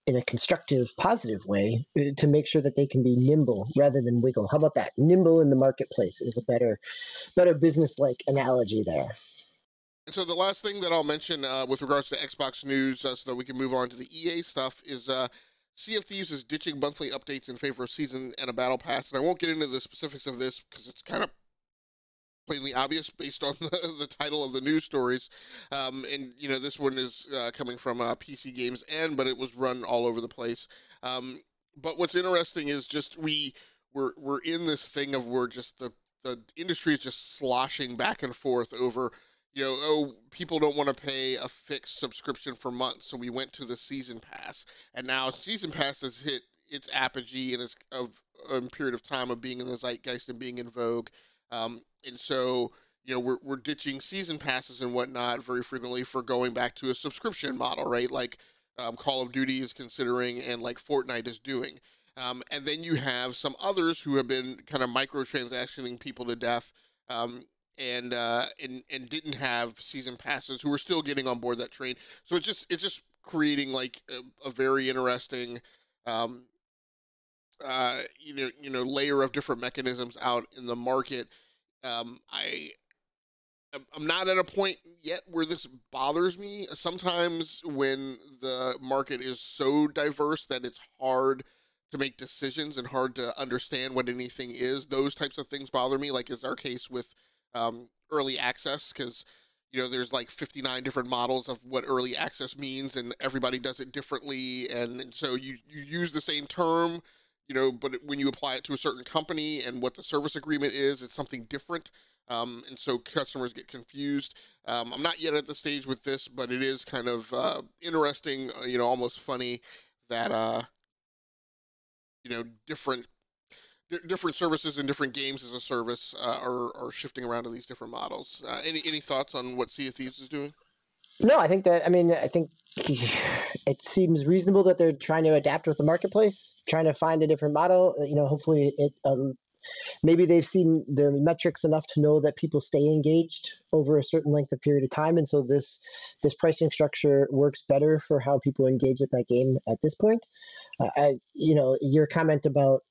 [SPEAKER 2] in a constructive, positive way to make sure that they can be nimble rather than wiggle. How about that? Nimble in the marketplace is a better business-like analogy there.
[SPEAKER 1] And so the last thing that I'll mention with regards to Xbox news, so that we can move on to the EA stuff, is Sea of Thieves is ditching monthly updates in favor of season and a battle pass. And I won't get into the specifics of this because it's kind of plainly obvious based on the title of the news stories. And, this one is coming from PC Games but it was run all over the place. But what's interesting is just we're in this thing of where just the industry is just sloshing back and forth over, people don't want to pay a fixed subscription for months, so we went to the season pass. And now season pass has hit its apogee and is of a period of time of being in the zeitgeist and being in vogue. And so, we're ditching season passes and whatnot very frequently for going back to a subscription model, right? Like Call of Duty is considering and like Fortnite is doing. And then you have some others who have been kind of microtransactioning people to death and didn't have season passes who are still getting on board that train. So it's just creating like a very interesting layer of different mechanisms out in the market. I'm not at a point yet where this bothers me. Sometimes when the market is so diverse that it's hard to make decisions and hard to understand what anything is, those types of things bother me, like is our case with early access, because there's like 59 different models of what early access means and everybody does it differently, and so you use the same term, but when you apply it to a certain company and what the service agreement is, it's something different. And so customers get confused. I'm not yet at the stage with this, but it is kind of interesting, almost funny that, different services and different games as a service are shifting around to these different models. Any thoughts on what Sea of Thieves is doing?
[SPEAKER 2] No, I think it seems reasonable that they're trying to adapt with the marketplace, trying to find a different model. Hopefully maybe they've seen their metrics enough to know that people stay engaged over a certain length of period of time, and so this pricing structure works better for how people engage with that game at this point. Your comment about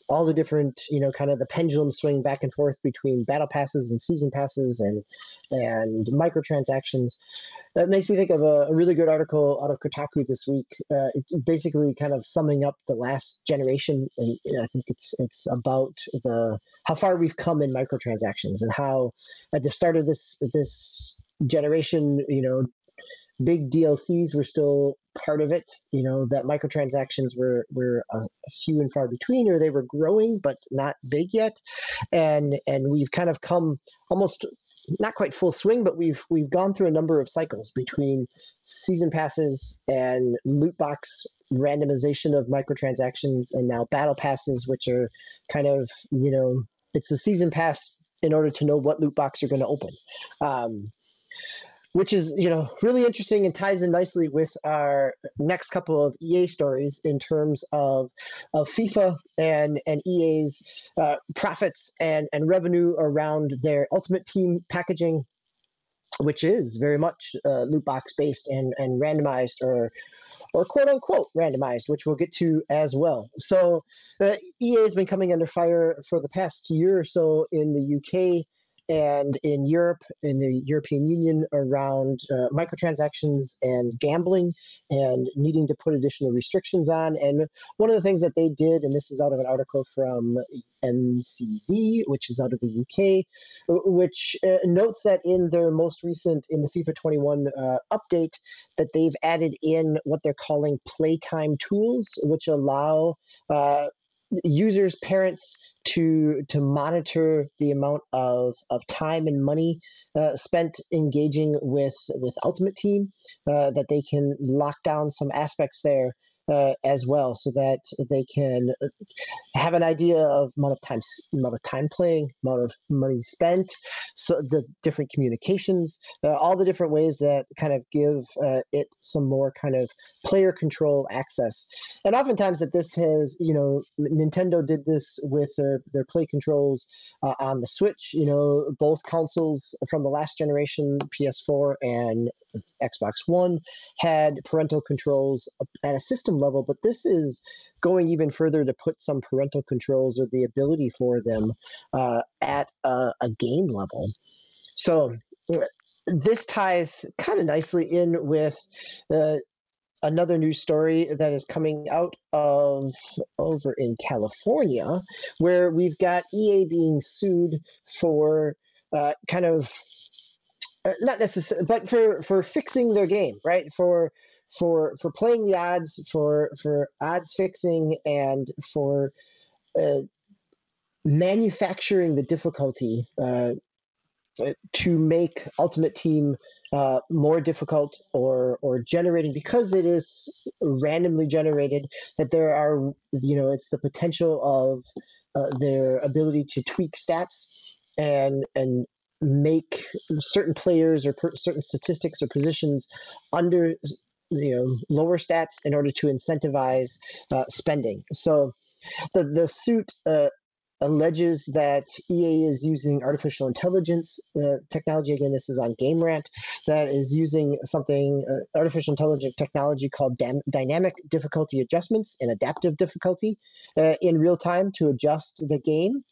[SPEAKER 2] all the different, kind of the pendulum swing back and forth between battle passes and season passes and microtransactions. That makes me think of a really good article out of Kotaku this week, basically kind of summing up the last generation. And I think it's about how far we've come in microtransactions and how at the start of this generation, big DLCs were still part of it, that microtransactions were few and far between, or they were growing but not big yet. And we've kind of come almost not quite full swing, but we've gone through a number of cycles between season passes and loot box randomization of microtransactions, and now battle passes, which are kind of, it's the season pass in order to know what loot box you're going to open. Which is, really interesting and ties in nicely with our next couple of EA stories in terms of FIFA and EA's profits and revenue around their Ultimate Team packaging, which is very much loot box based and randomized or quote unquote randomized, which we'll get to as well. So EA has been coming under fire for the past year or so in the UK and in Europe, in the European Union, around microtransactions and gambling and needing to put additional restrictions on. And one of the things that they did, and this is out of an article from MCV, which is out of the UK, which notes that in their most recent, in the FIFA 21 update, that they've added in what they're calling playtime tools, which allow users, parents, to monitor the amount of time and money spent engaging with Ultimate Team, that they can lock down some aspects there as well, so that they can have an idea of amount of time playing, amount of money spent, so the different communications, all the different ways that kind of give it some more kind of player control access. And oftentimes that this has, Nintendo did this with their play controls on the Switch. Both consoles from the last generation, PS4 and Xbox One, had parental controls at a system system level, but this is going even further to put some parental controls or the ability for them at a game level. So this ties kind of nicely in with another news story that is coming out of over in California, where we've got EA being sued for kind of not necessarily, but for fixing their game, right? For playing the odds, for odds fixing, and for manufacturing the difficulty to make Ultimate Team more difficult, or generating, because it is randomly generated, that there are, it's the potential of their ability to tweak stats and make certain players or certain statistics or positions under lower stats in order to incentivize spending. So the suit alleges that EA is using artificial intelligence technology. Again, this is on Game Rant, that is using something, artificial intelligence technology called dynamic difficulty adjustments and adaptive difficulty in real time to adjust the game.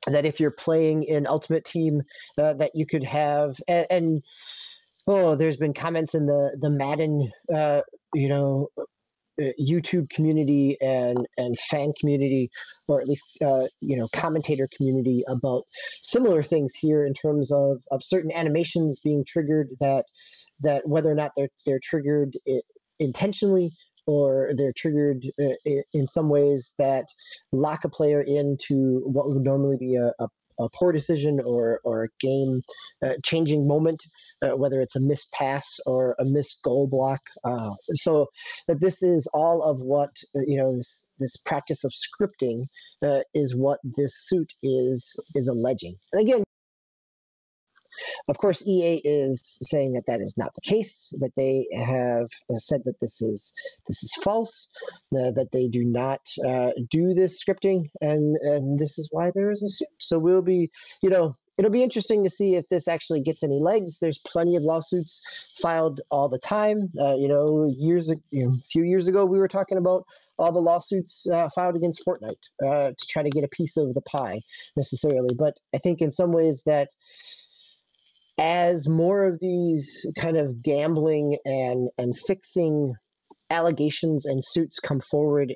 [SPEAKER 2] That if you're playing in Ultimate Team, that you could have, and there's been comments in the Madden, YouTube community and fan community, or at least commentator community, about similar things here in terms of certain animations being triggered, that whether or not they're triggered intentionally, or they're triggered in some ways that lock a player into what would normally be a poor decision or a game changing moment, whether it's a missed pass or a missed goal block. So that this is all of what this practice of scripting is what this suit is alleging. And again, of course, EA is saying that that is not the case, that they have said that this is false, that they do not do this scripting, and this is why there is a suit. So we'll be, it'll be interesting to see if this actually gets any legs. There's plenty of lawsuits filed all the time. A few years ago, we were talking about all the lawsuits filed against Fortnite to try to get a piece of the pie, necessarily. But I think in some ways that as more of these kind of gambling and fixing allegations and suits come forward,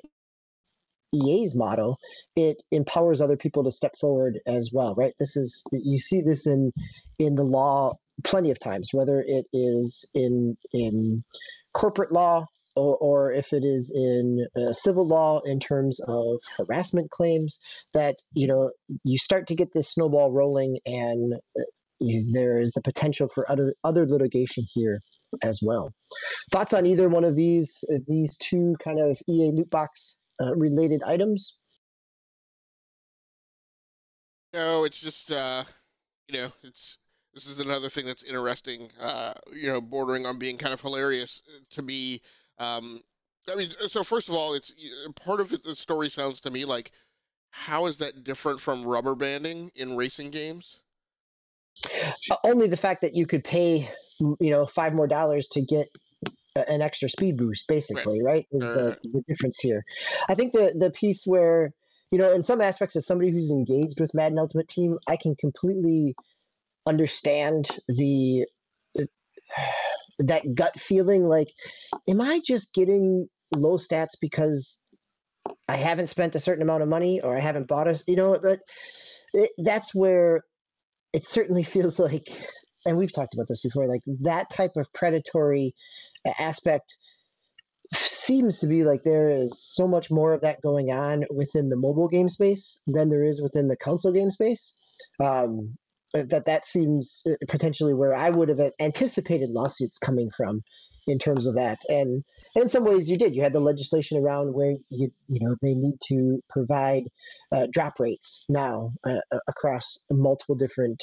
[SPEAKER 2] EA's motto, it empowers other people to step forward as well, right? You see this in the law plenty of times, whether it is in corporate law, or if it is in civil law in terms of harassment claims, that you start to get this snowball rolling, and there is the potential for other litigation here as well. Thoughts on either one of these two kind of EA loot box related items?
[SPEAKER 1] No, it's just this is another thing that's interesting. Bordering on being kind of hilarious to me. So first of all, it's part of it. The story sounds to me like, how is that different from rubber banding in racing games?
[SPEAKER 2] Only the fact that you could pay, $5 more to get an extra speed boost, basically, right? Is the difference here. I think the piece where, in some aspects, as somebody who's engaged with Madden Ultimate Team, I can completely understand that gut feeling, like, am I just getting low stats because I haven't spent a certain amount of money, or I haven't bought but that's where it certainly feels like, and we've talked about this before, like that type of predatory aspect seems to be like there is so much more of that going on within the mobile game space than there is within the console game space. That seems potentially where I would have anticipated lawsuits coming from in terms of that. And in some ways you did. You had the legislation around where they need to provide drop rates now across multiple different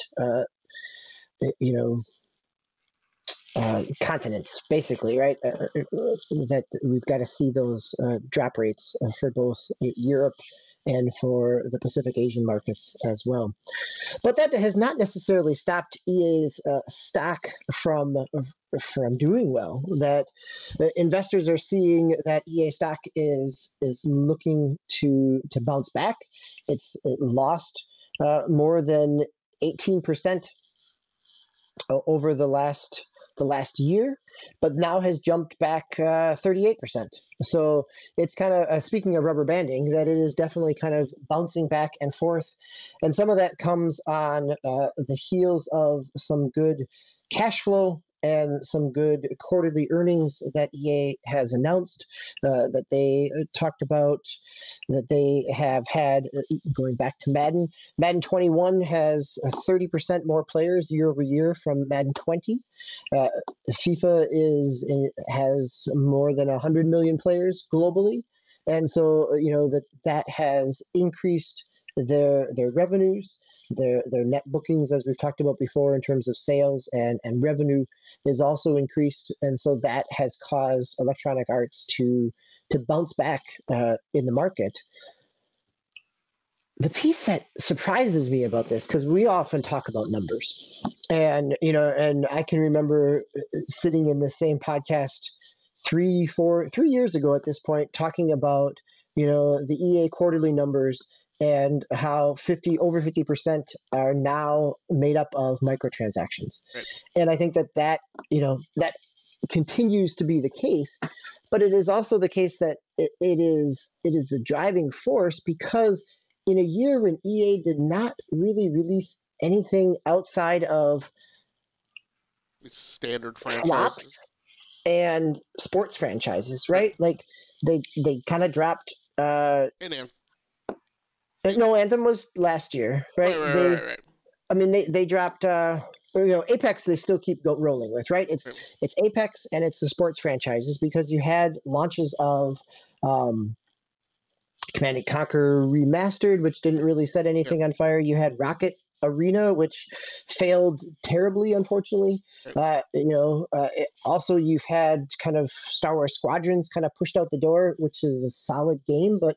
[SPEAKER 2] continents, basically, right? That we've got to see those drop rates for both Europe and for the Pacific Asian markets as well. But that has not necessarily stopped EA's stock from doing well. That investors are seeing that EA stock is looking to bounce back. It lost more than 18% over the last year, but now has jumped back 38%. So it's kind of, speaking of rubber banding, that it is definitely kind of bouncing back and forth. And some of that comes on the heels of some good cash flow and some good quarterly earnings that EA has announced, that they talked about, that they have had going back to Madden. Madden 21 has 30% more players year over year from Madden 20. FIFA has more than 100 million players globally, and so that has increased their revenues, their net bookings, as we've talked about before, in terms of sales and revenue, is also increased, and so that has caused Electronic Arts to bounce back in the market. The piece that surprises me about this, because we often talk about numbers, and I can remember sitting in the same podcast 3 years ago at this point, talking about the EA quarterly numbers and how over 50% are now made up of microtransactions.
[SPEAKER 1] Right.
[SPEAKER 2] And I think that continues to be the case, but it is also the case that it is the driving force, because in a year when EA did not really release anything outside of
[SPEAKER 1] It's standard
[SPEAKER 2] flops
[SPEAKER 1] franchises
[SPEAKER 2] and sports franchises, right? Like they kind of dropped.
[SPEAKER 1] and
[SPEAKER 2] No, Anthem was last year, right?
[SPEAKER 1] Right.
[SPEAKER 2] I mean, they dropped. Apex. They still keep rolling with, right? It's Apex and it's the sports franchises, because you had launches of Command and Conquer Remastered, which didn't really set anything on fire. You had Rocket Arena, which failed terribly, unfortunately. Also, you've had kind of Star Wars Squadrons kind of pushed out the door, which is a solid game, but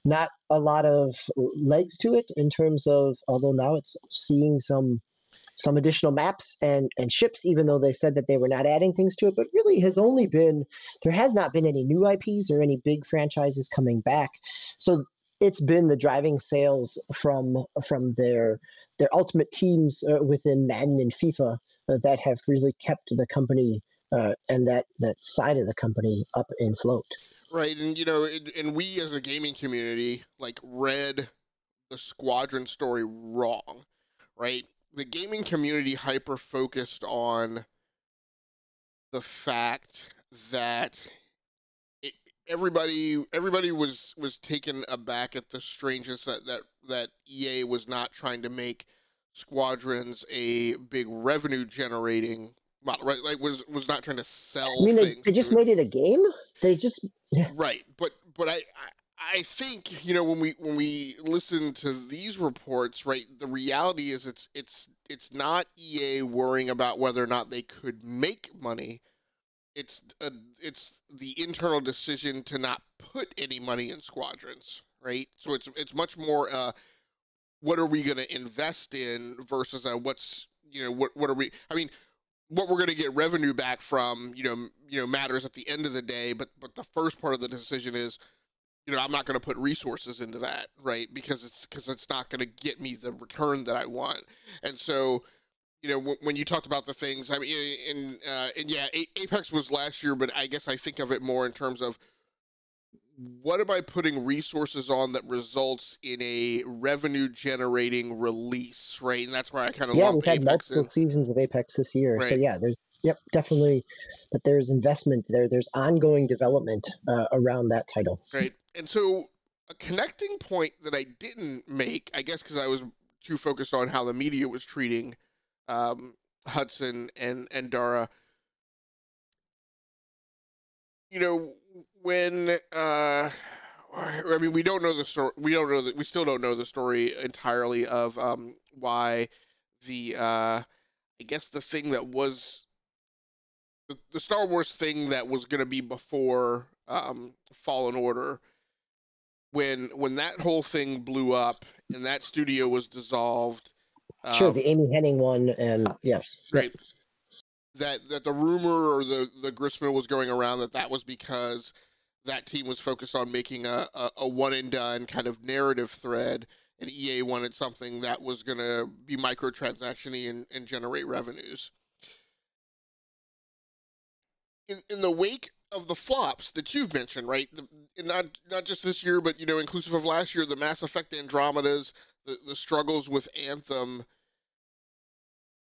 [SPEAKER 2] not a lot of legs to it in terms of, although now it's seeing some additional maps and ships, even though they said that they were not adding things to it, but really there has not been any new IPs or any big franchises coming back. So it's been the driving sales from their ultimate teams within Madden and FIFA that have really kept the company and that side of the company up in float.
[SPEAKER 1] Right, and and we as a gaming community read the Squadron story wrong, right? The gaming community hyper focused on the fact that everybody was taken aback at the strangeness that EA was not trying to make Squadrons a big revenue generating model, right? Like was not trying to sell things.
[SPEAKER 2] They just made it a game. They just
[SPEAKER 1] right, but I think when we listen to these reports, right, the reality is it's not EA worrying about whether or not they could make money. It's the internal decision to not put any money in Squadrons, right? So it's much more what are we going to invest in versus what's what are we? I mean, what we're going to get revenue back from matters at the end of the day, but the first part of the decision is I'm not going to put resources into that, right? Because it's not going to get me the return that I want. And so when you talked about the things, I mean, and yeah, Apex was last year, but I guess I think of it more in terms of what am I putting resources on that results in a revenue generating release, right? And that's where I kind of lump
[SPEAKER 2] we've had
[SPEAKER 1] Apex
[SPEAKER 2] multiple seasons of Apex this year,
[SPEAKER 1] right.
[SPEAKER 2] So yeah, definitely that there's investment there. There's ongoing development around that title,
[SPEAKER 1] right? And so a connecting point that I didn't make, I guess, because I was too focused on how the media was treating Hudson and Dara. When I mean, we don't know the story. We still don't know the story entirely of why the I guess the thing that was the Star Wars thing that was going to be before Fallen Order, when that whole thing blew up and that studio was dissolved.
[SPEAKER 2] Sure, the Amy Hennig one, and yes,
[SPEAKER 1] right. That the rumor or the gristmill was going around that was because that team was focused on making a one and done kind of narrative thread, and EA wanted something that was going to be microtransaction-y and generate revenues. In the wake of the flops that you've mentioned, right? Not just this year, but inclusive of last year, the Mass Effect Andromedas, the struggles with Anthem.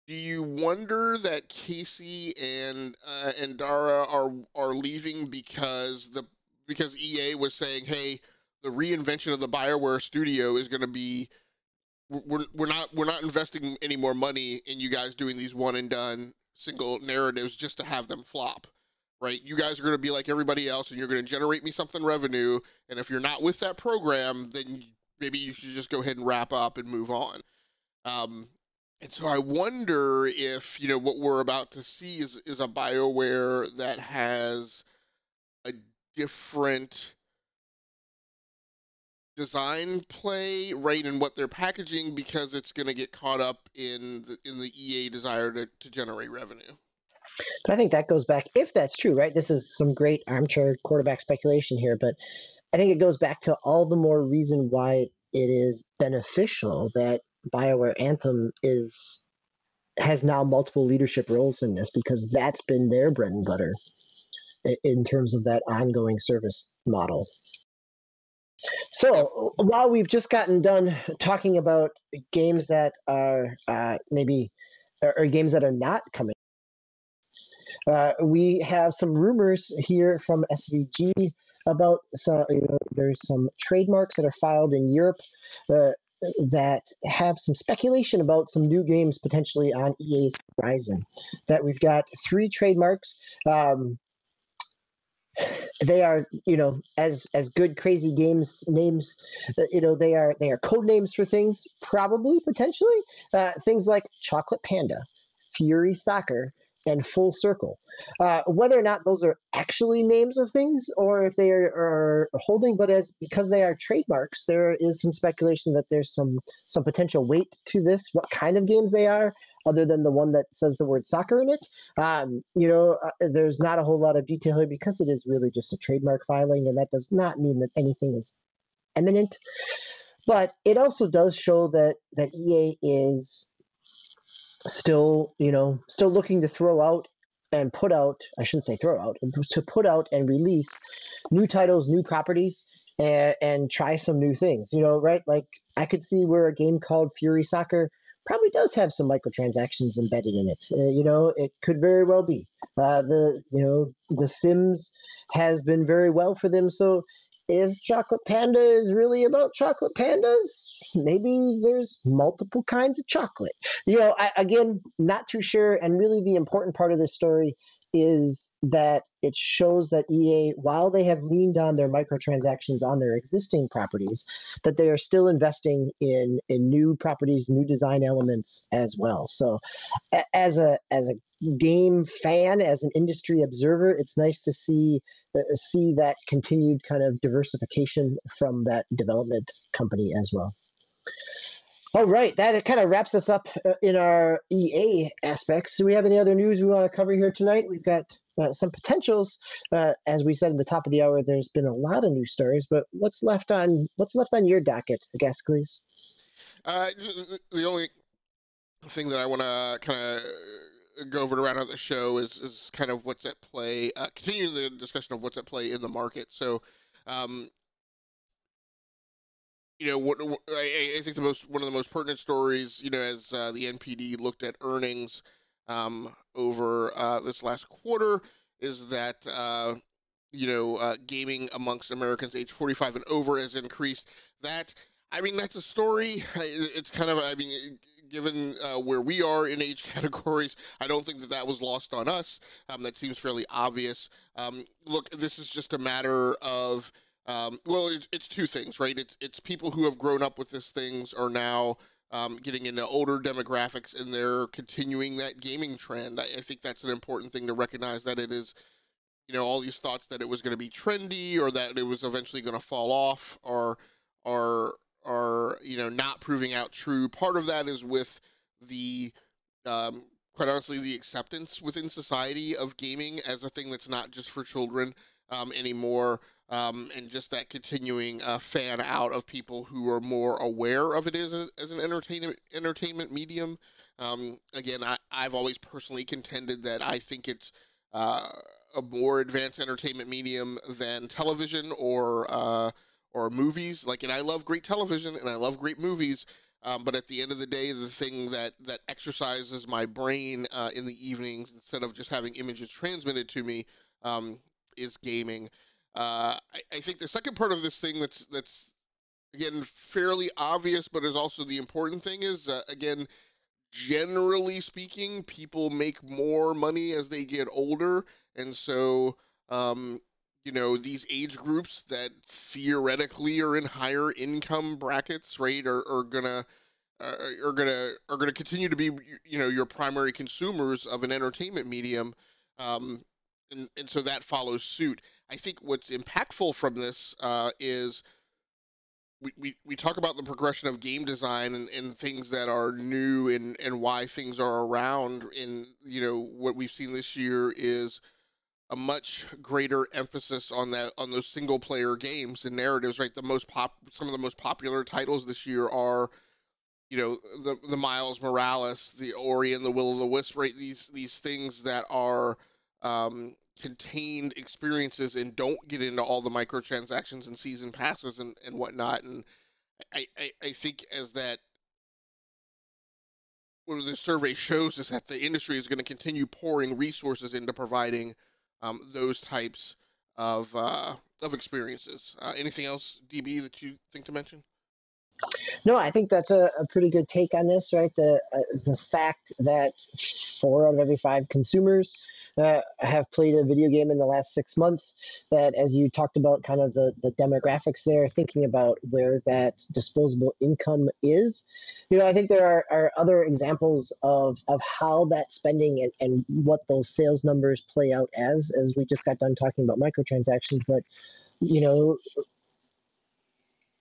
[SPEAKER 1] Do you wonder that Casey and Dara are leaving because EA was saying, hey, the reinvention of the BioWare studio is going to be, we're not investing any more money in you guys doing these one and done single narratives just to have them flop, right? You guys are going to be like everybody else, and you're going to generate me something revenue. And if you're not with that program, then maybe you should just go ahead and wrap up and move on. And so I wonder if, what we're about to see is a BioWare that has a different design play, right, in what they're packaging, because it's going to get caught up in the EA desire to generate revenue.
[SPEAKER 2] But I think that goes back, if that's true, right? This is some great armchair quarterback speculation here, but I think it goes back to all the more reason why it is beneficial that BioWare Anthem has now multiple leadership roles in this, because that's been their bread and butter in terms of that ongoing service model. So while we've just gotten done talking about games that are maybe or games that are not coming, we have some rumors here from SVG about there's some trademarks that are filed in Europe that have some speculation about some new games potentially on EA's horizon. That we've got 3 trademarks. They are, as good crazy games names. They are code names for things, probably potentially things like Chocolate Panda, Fury Soccer, and Full Circle. Whether or not those are actually names of things or if they are holding, but because they are trademarks, there is some speculation that there's some potential weight to this, what kind of games they are, other than the one that says the word soccer in it. There's not a whole lot of detail here because it is really just a trademark filing, and that does not mean that anything is imminent. But it also does show that EA is still looking to throw out and put out, I shouldn't say throw out, to put out and release new titles, new properties, and try some new things, right? Like I could see where a game called Fury Soccer probably does have some microtransactions embedded in it. It could very well be. The Sims has been very well for them, so if Chocolate Panda is really about chocolate pandas, maybe there's multiple kinds of chocolate. Again, not too sure. And really the important part of this story is that it shows that EA, while they have leaned on their microtransactions on their existing properties, that they are still investing in new properties, new design elements as well. So as a game fan, as an industry observer, it's nice to see that continued kind of diversification from that development company as well. All right, that kind of wraps us up in our EA aspects. Do we have any other news we want to cover here tonight? We've got some potentials. As we said at the top of the hour, there's been a lot of news stories, but what's left on your docket, Gascles?
[SPEAKER 1] The only thing that I want to kind of go over to round out the show is kind of what's at play. Continue the discussion of what's at play in the market. So, I think one of the most pertinent stories, as the NPD looked at earnings over this last quarter, is that gaming amongst Americans age 45 and over has increased. That's a story. It's kind of, given where we are in age categories, I don't think that was lost on us. That seems fairly obvious. Look, this is just a matter of, it's 2 things, right? It's people who have grown up with these things are now getting into older demographics, and they're continuing that gaming trend. I think that's an important thing to recognize, that it is, all these thoughts that it was going to be trendy or that it was eventually going to fall off are not proving out true. Part of that is with the quite honestly, the acceptance within society of gaming as a thing that's not just for children anymore, and just that continuing fan out of people who are more aware of it as an entertainment medium. Again, I've always personally contended that I think it's a more advanced entertainment medium than television or movies. Like, and I love great television and I love great movies. But at the end of the day, the thing that exercises my brain in the evenings, instead of just having images transmitted to me, is gaming. I think the second part of this thing that's again fairly obvious, but is also the important thing, is again, generally speaking, people make more money as they get older, and so these age groups that theoretically are in higher income brackets, right, are gonna continue to be your primary consumers of an entertainment medium, and so that follows suit. I think what's impactful from this is we talk about the progression of game design and things that are new and why things are around. And what we've seen this year is a much greater emphasis on those single player games and narratives, right? Some of the most popular titles this year are the Miles Morales, the Ori and the Will of the Wisp, right? These things that are contained experiences and don't get into all the microtransactions and season passes and whatnot. And I think as that, what the survey shows is that the industry is going to continue pouring resources into providing those types of experiences. Anything else, DB, that you think to mention?
[SPEAKER 2] No, I think that's a pretty good take on this, right? The fact that 4 out of every 5 consumers have played a video game in the last 6 months, that, as you talked about, kind of the demographics there, thinking about where that disposable income is. I think there are other examples of how that spending and what those sales numbers play out as we just got done talking about microtransactions. But,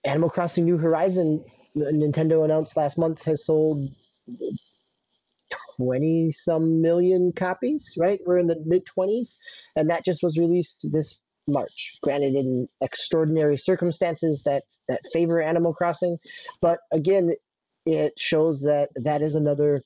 [SPEAKER 2] Animal Crossing New Horizon, Nintendo announced last month, has sold 20-some million copies, right? We're in the mid-20s, and that just was released this March. Granted, in extraordinary circumstances that favor Animal Crossing, but again, it shows that is another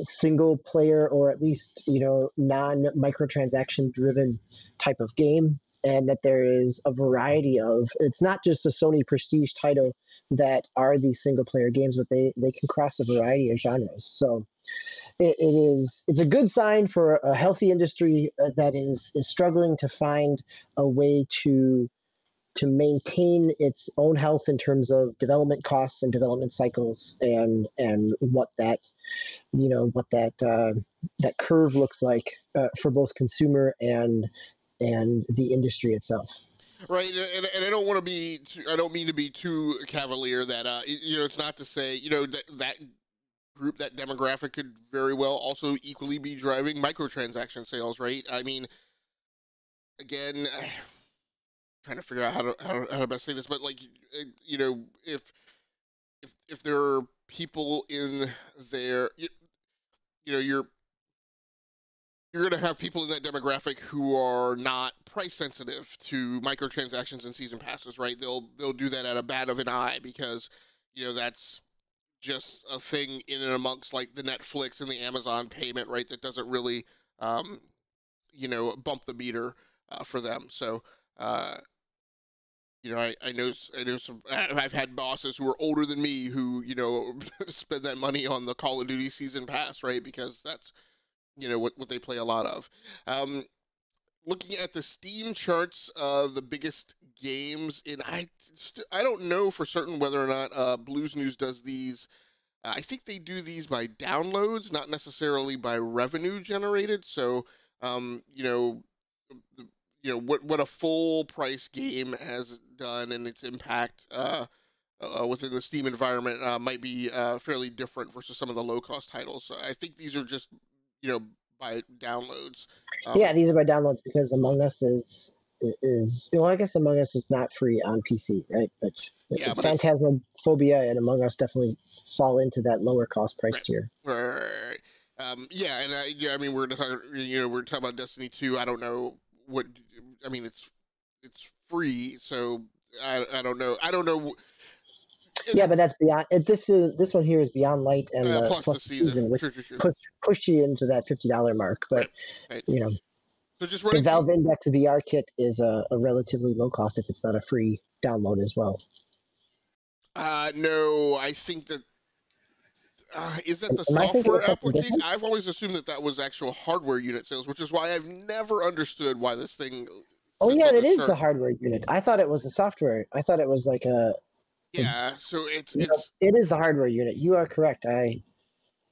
[SPEAKER 2] single player, or at least non-microtransaction driven type of game, and that there is a variety of, it's not just a Sony prestige title that are these single player games, but they can cross a variety of genres. So it's a good sign for a healthy industry that is struggling to find a way to maintain its own health in terms of development costs and development cycles, and what that that curve looks like for both consumer and the industry itself.
[SPEAKER 1] Right, and I don't want to be I don't mean to be too cavalier that it's not to say that group, that demographic, could very well also equally be driving microtransaction sales, right? I mean, again, trying to figure out how to best say this, but like, if there are people in there, you're going to have people in that demographic who are not price sensitive to microtransactions and season passes, right? They'll do that at a bat of an eye, because that's just a thing in and amongst like the Netflix and the Amazon payment, right? That doesn't really bump the meter for them. So I know some. I've had bosses who are older than me who spend that money on the Call of Duty season pass, right? Because that's what they play a lot of. Looking at the Steam charts, the biggest games in I don't know for certain whether or not Blues News does these. I think they do these by downloads, not necessarily by revenue generated. So what a full price game has done and its impact within the Steam environment might be fairly different versus some of the low cost titles. So I think these are just by downloads.
[SPEAKER 2] Yeah, these are by downloads because Among Us is well, I guess Among Us is not free on PC, right? But
[SPEAKER 1] yeah, but
[SPEAKER 2] Phantasmophobia and Among Us definitely fall into that lower cost price
[SPEAKER 1] right,
[SPEAKER 2] tier.
[SPEAKER 1] right. Yeah, and I mean we're talking we're talking about Destiny 2. I don't know what I mean. It's free, so I don't know. I don't know.
[SPEAKER 2] Yeah, but that's beyond. This one here is Beyond Light and
[SPEAKER 1] Plus the
[SPEAKER 2] plus the season, which
[SPEAKER 1] Sure.
[SPEAKER 2] push you into that $50 mark. But
[SPEAKER 1] Right, right.
[SPEAKER 2] you know,
[SPEAKER 1] So just
[SPEAKER 2] the
[SPEAKER 1] running through.
[SPEAKER 2] Valve Index VR kit is a relatively low cost if it's not a free download as well.
[SPEAKER 1] No, I think that is that the
[SPEAKER 2] Am I thinking
[SPEAKER 1] software
[SPEAKER 2] of something
[SPEAKER 1] application?
[SPEAKER 2] different?
[SPEAKER 1] I've always assumed that was actual hardware unit sales, which is why I've never understood why this thing
[SPEAKER 2] Oh
[SPEAKER 1] sits
[SPEAKER 2] yeah,
[SPEAKER 1] on
[SPEAKER 2] that
[SPEAKER 1] this
[SPEAKER 2] is the
[SPEAKER 1] chart.
[SPEAKER 2] hardware unit. I thought it was the software. I thought it was like
[SPEAKER 1] Yeah, so
[SPEAKER 2] no, it is the hardware unit. You are correct. I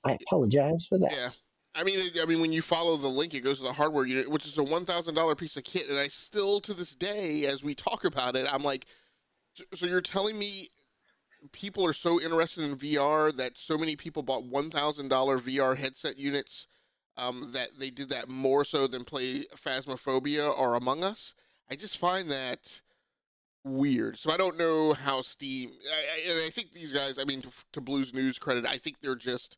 [SPEAKER 2] apologize for that.
[SPEAKER 1] yeah. I mean, when you follow the link, it goes to the hardware unit, which is a $1,000 piece of kit, and I still, to this day, as we talk about it, I'm like, so you're telling me people are so interested in VR that so many people bought $1,000 VR headset units that they did that more so than play Phasmophobia or Among Us? I just find that weird. So I don't know how Steam. And I think these guys. I mean, to Blues News credit, I think they're just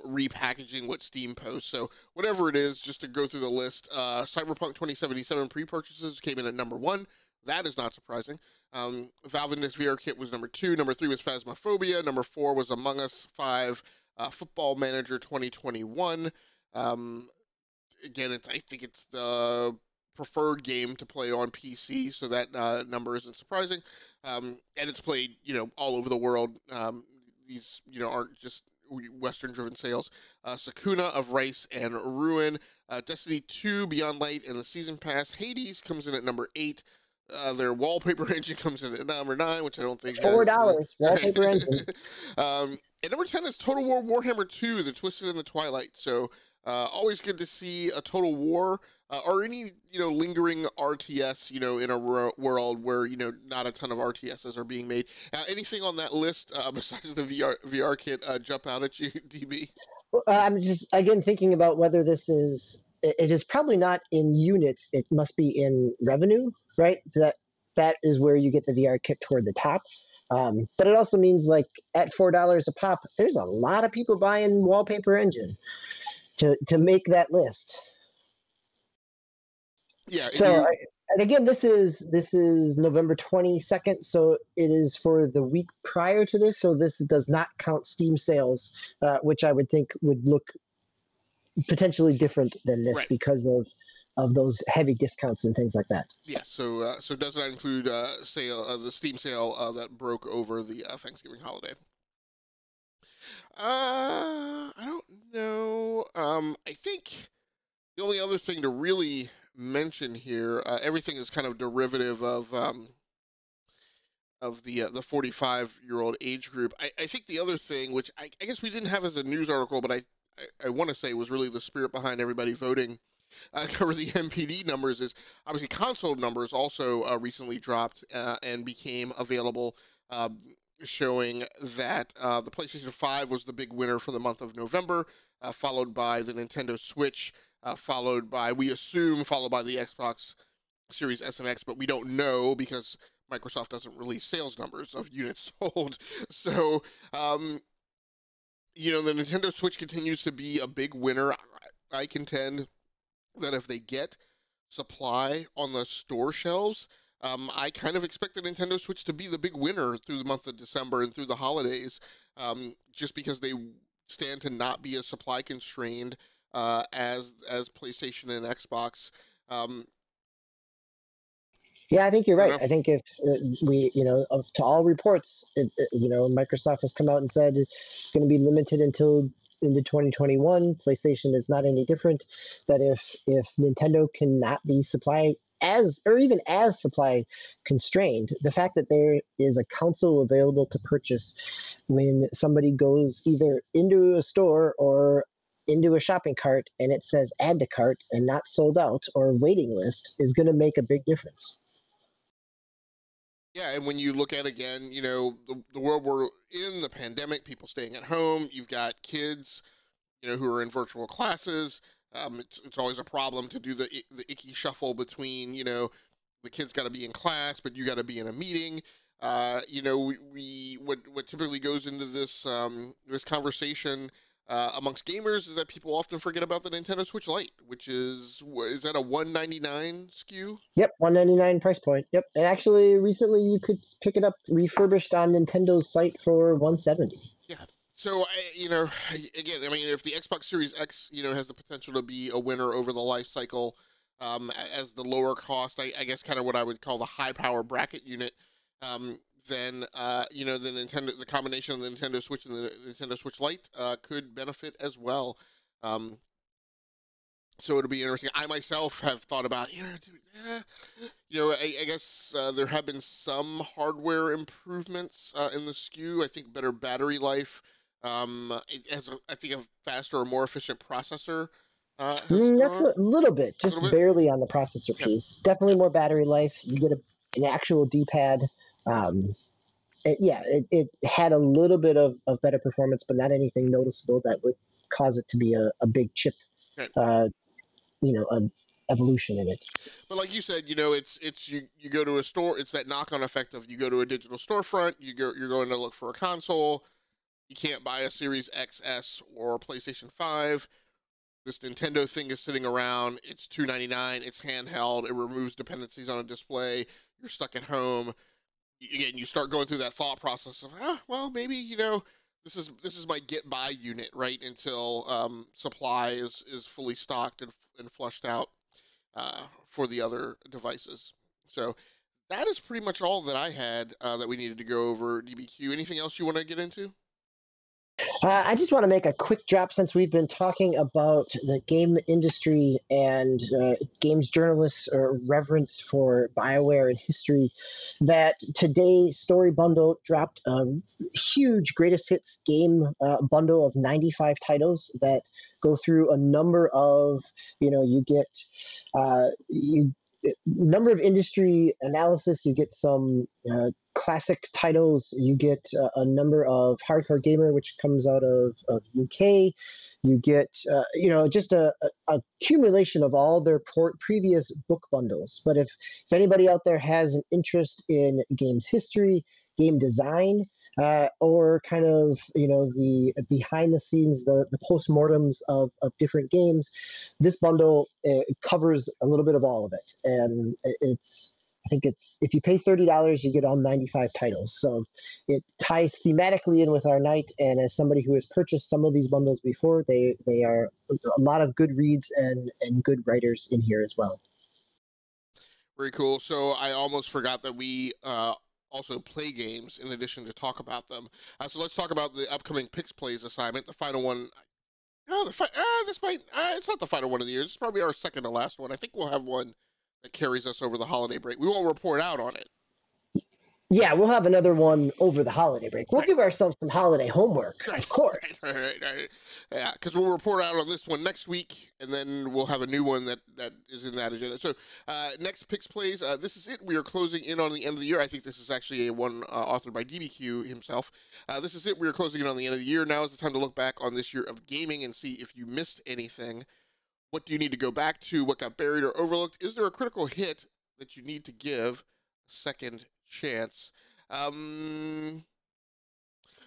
[SPEAKER 1] repackaging what Steam posts. So whatever it is, just to go through the list, Cyberpunk 2077 pre-purchases came in at number 1. That is not surprising. Valve Index VR Kit was number 2. Number 3 was Phasmophobia. Number 4 was Among Us. 5, Football Manager 2021. Again, I think it's the preferred game to play on PC, so that number isn't surprising. And it's played, all over the world. These, aren't just Western-driven sales. Sakuna of Rice and Ruin, Destiny 2, Beyond Light, and the Season Pass. Hades comes in at number 8. Their wallpaper engine comes in at number 9, which I don't think
[SPEAKER 2] $4
[SPEAKER 1] has.
[SPEAKER 2] wallpaper engine.
[SPEAKER 1] And number 10 is Total War Warhammer 2, The Twisted and the Twilight. So always good to see a Total War or any lingering RTS in a world where not a ton of RTSs are being made. Anything on that list besides the VR kit jump out at you, DB?
[SPEAKER 2] Well, I'm just again thinking about whether this is. It is probably not in units. It must be in revenue, right? So that is where you get the VR kit toward the top. But it also means like at $4 a pop, there's a lot of people buying Wallpaper Engine to make that list.
[SPEAKER 1] Yeah.
[SPEAKER 2] So and again, this is November 22nd, so it is for the week prior to this. So this does not count Steam sales, which I would think would look potentially different than this
[SPEAKER 1] right.
[SPEAKER 2] because of those heavy discounts and things like that.
[SPEAKER 1] Yeah, so does that include the Steam sale that broke over the Thanksgiving holiday? I don't know. I think the only other thing to really mention here, everything is kind of derivative of the 45-year-old age group. I think the other thing, which I guess we didn't have as a news article, but I want to say was really the spirit behind everybody voting. Cover the MPD numbers is obviously console numbers also recently dropped and became available, showing that the PlayStation 5 was the big winner for the month of November, followed by the Nintendo Switch, followed by the Xbox Series S and X, but we don't know because Microsoft doesn't release sales numbers of units sold. So, the Nintendo Switch continues to be a big winner. I contend that if they get supply on the store shelves, I kind of expect the Nintendo Switch to be the big winner through the month of December and through the holidays, just because they stand to not be as supply constrained as PlayStation and Xbox.
[SPEAKER 2] Yeah, I think you're right. I think if we, to all reports, Microsoft has come out and said it's going to be limited until into 2021. PlayStation is not any different. That if Nintendo cannot be supply even as supply constrained, the fact that there is a console available to purchase when somebody goes either into a store or into a shopping cart and it says add to cart and not sold out or waiting list is going to make a big difference.
[SPEAKER 1] Yeah, and when you look at again, the world we're in, the pandemic, people staying at home, you've got kids, who are in virtual classes. It's always a problem to do the icky shuffle between, the kids got to be in class, but you got to be in a meeting. What typically goes into this conversation amongst gamers is that people often forget about the Nintendo Switch Lite, which is that a 199 SKU?
[SPEAKER 2] Yep, 199 price point. Yep, and actually, recently you could pick it up refurbished on Nintendo's site for 170.
[SPEAKER 1] Yeah. So, again, I mean, if the Xbox Series X, has the potential to be a winner over the life cycle, as the lower cost, I guess, kind of what I would call the high power bracket unit, then the combination of the Nintendo Switch and the Nintendo Switch Lite could benefit as well. So it'll be interesting. I myself have thought about, I guess there have been some hardware improvements in the SKU. I think better battery life. It has, I think, a faster or more efficient processor.
[SPEAKER 2] That's a little bit, just barely on the processor
[SPEAKER 1] Yeah.
[SPEAKER 2] piece. Definitely more battery life. You get an actual D-pad. It had a little bit of better performance, but not anything noticeable that would cause it to be a big chip,
[SPEAKER 1] Right.
[SPEAKER 2] an evolution in it.
[SPEAKER 1] But like you said, it's you go to a store. It's that knock-on effect of you go to a digital storefront. You're going to look for a console. You can't buy a Series XS or PlayStation 5. This Nintendo thing is sitting around. It's $299. It's handheld. It removes dependencies on a display. You're stuck at home. Again, you start going through that thought process of, well, maybe this is my get by unit, right? Until supply is fully stocked and flushed out for the other devices. So that is pretty much all that I had that we needed to go over. DBQ. Anything else you want to get into?
[SPEAKER 2] I just want to make a quick drop since we've been talking about the game industry and games journalists or reverence for BioWare and history. That today Story Bundle dropped a huge greatest hits game bundle of 95 titles that go through a number of, you get number of industry analysis. You get some classic titles. You get a number of Hardcore Gamer, which comes out of UK. You get just a accumulation of all their previous book bundles. But if anybody out there has an interest in games history, game design, or kind of the behind the scenes, the postmortems of different games, this bundle covers a little bit of all of it, and I think it's if you pay $30, you get all 95 titles. So it ties thematically in with our night. And as somebody who has purchased some of these bundles before, they are a lot of good reads and good writers in here as well.
[SPEAKER 1] Very cool. So I almost forgot that we also play games in addition to talk about them. So let's talk about the upcoming Pix Plays assignment, the final one. It's not the final one of the year. It's probably our second to last one. I think we'll have one that carries us over the holiday break. We won't report out on it.
[SPEAKER 2] Yeah, we'll have another one over the holiday break. We'll give ourselves some holiday homework, of course.
[SPEAKER 1] Right. Yeah, because we'll report out on this one next week, and then we'll have a new one that is in that agenda. So next Pix Plays, this is it. We are closing in on the end of the year. I think this is actually a one authored by DBQ himself. This is it. We are closing in on the end of the year. Now is the time to look back on this year of gaming and see if you missed anything. What do you need to go back to? What got buried or overlooked? Is there a critical hit that you need to give a second chance?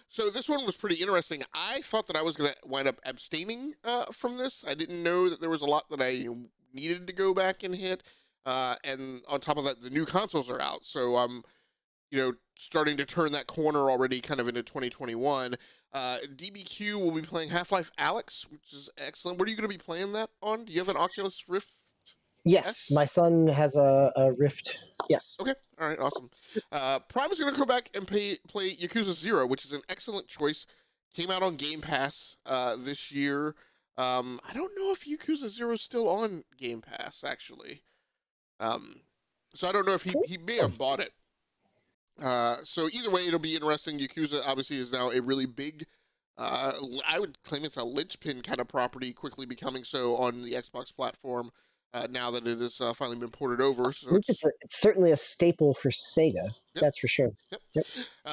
[SPEAKER 1] So this one was pretty interesting. I thought that I was going to wind up abstaining from this. I didn't know that there was a lot that I needed to go back and hit. And on top of that, the new consoles are out. So I'm, starting to turn that corner already kind of into 2021. DBQ will be playing Half-Life Alyx, which is excellent. What are you going to be playing that on? Do you have an Oculus Rift?
[SPEAKER 2] Yes, my son has a Rift. Yes.
[SPEAKER 1] Okay. All right. Awesome. Prime is going to go back and play Yakuza 0, which is an excellent choice. Came out on Game Pass this year. I don't know if Yakuza 0 is still on Game Pass, actually. So I don't know if he may have bought it. So either way, it'll be interesting. Yakuza obviously is now a really big, I would claim it's a linchpin kind of property, quickly becoming so on the Xbox platform. now that it has finally been ported over.
[SPEAKER 2] I
[SPEAKER 1] So
[SPEAKER 2] think it's certainly a staple for Sega.
[SPEAKER 1] Yep.
[SPEAKER 2] That's for sure.
[SPEAKER 1] Yep.
[SPEAKER 2] Yep.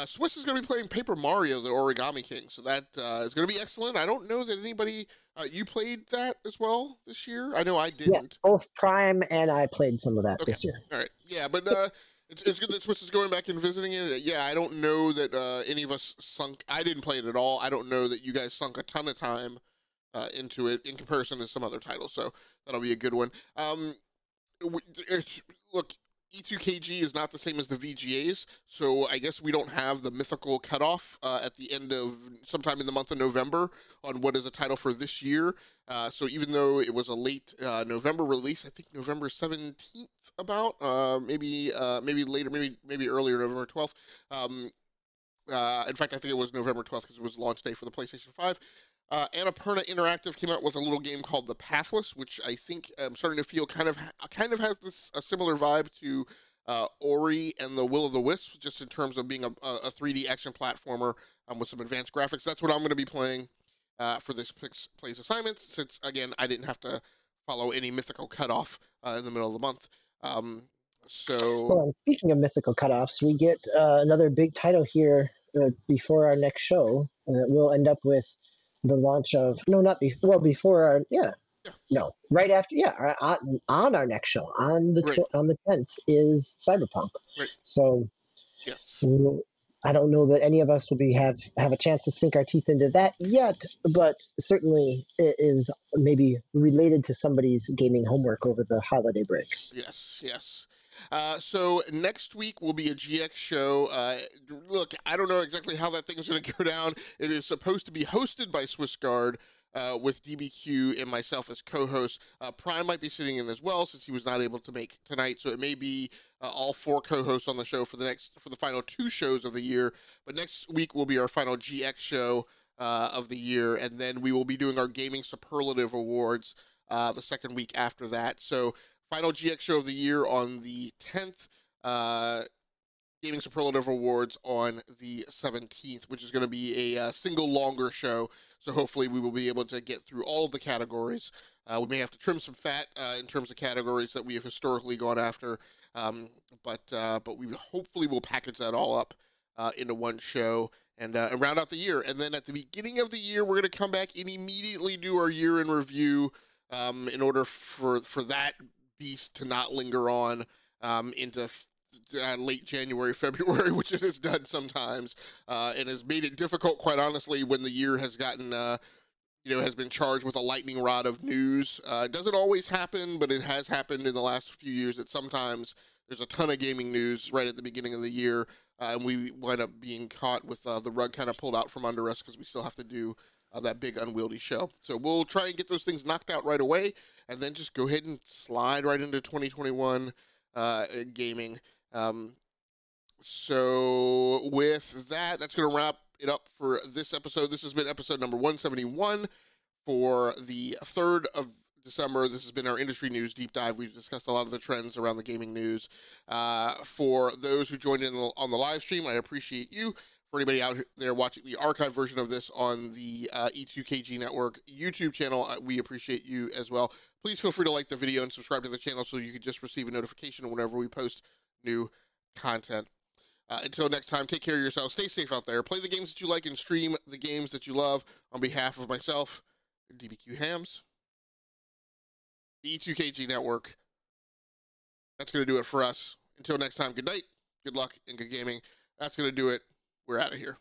[SPEAKER 1] Swiss is going to be playing Paper Mario, the Origami King. So that is going to be excellent. I don't know that anybody, you played that as well this year? I know I didn't.
[SPEAKER 2] Yes, both Prime and I played some of that this year.
[SPEAKER 1] All right. Yeah, but it's good that Swiss is going back and visiting it. Yeah, I don't know that any of us sunk. I didn't play it at all. I don't know that you guys sunk a ton of time into it in comparison to some other titles. So that'll be a good one. Look, E2KG is not the same as the VGAs, so I guess we don't have the mythical cutoff at the end of sometime in the month of November on what is a title for this year. So even though it was a late November release, I think November 17th about, maybe later, maybe earlier, November 12th. In fact, I think it was November 12th because it was launch day for the PlayStation 5. Annapurna Interactive came out with a little game called The Pathless, which I think I'm starting to feel kind of has a similar vibe to Ori and the Will of the Wisps, just in terms of being a 3D action platformer with some advanced graphics. That's what I'm going to be playing for this Plays assignment, since, again, I didn't have to follow any mythical cutoff in the middle of the month.
[SPEAKER 2] Well, speaking of mythical cutoffs, we get another big title here before our next show. We'll end up with the launch of before our right after on our next show on the 10th is Cyberpunk.
[SPEAKER 1] Right.
[SPEAKER 2] So
[SPEAKER 1] yes,
[SPEAKER 2] I don't know that any of us will have a chance to sink our teeth into that yet, but certainly it is maybe related to somebody's gaming homework over the holiday break.
[SPEAKER 1] Yes. So next week will be a GX show. Look, I don't know exactly how that thing is going to go down. It is supposed to be hosted by SwissGuard with DBQ and myself as co-hosts. Prime might be sitting in as well since he was not able to make tonight. So it may be all 4 co-hosts on the show for the final 2 shows of the year. But next week will be our final GX show of the year, and then we will be doing our Gaming Superlative Awards the second week after that. So final GX show of the year on the 10th, Gaming Superlative Awards on the 17th, which is going to be a single longer show. So hopefully we will be able to get through all of the categories. We may have to trim some fat in terms of categories that we have historically gone after, but we hopefully will package that all up into one show and round out the year. And then at the beginning of the year, we're going to come back and immediately do our year in review in order for that beast to not linger on into late January, February, which it has done sometimes, and has made it difficult, quite honestly, when the year has gotten, has been charged with a lightning rod of news. It doesn't always happen, but it has happened in the last few years that sometimes there's a ton of gaming news right at the beginning of the year, and we wind up being caught with the rug kind of pulled out from under us because we still have to do that big unwieldy show. So we'll try and get those things knocked out right away, and then just go ahead and slide right into 2021 gaming. So with that, that's going to wrap it up for this episode. This has been episode number 171 for the 3rd of December. This has been our industry news deep dive. We've discussed a lot of the trends around the gaming news. For those who joined in on the live stream, I appreciate you. For anybody out there watching the archive version of this on the E2KG Network YouTube channel, we appreciate you as well. Please feel free to like the video and subscribe to the channel so you can just receive a notification whenever we post new content. Until next time, take care of yourselves. Stay safe out there. Play the games that you like and stream the games that you love. On behalf of myself, DBqHams, the E2KG Network, that's going to do it for us. Until next time, good night, good luck, and good gaming. That's going to do it. We're out of here.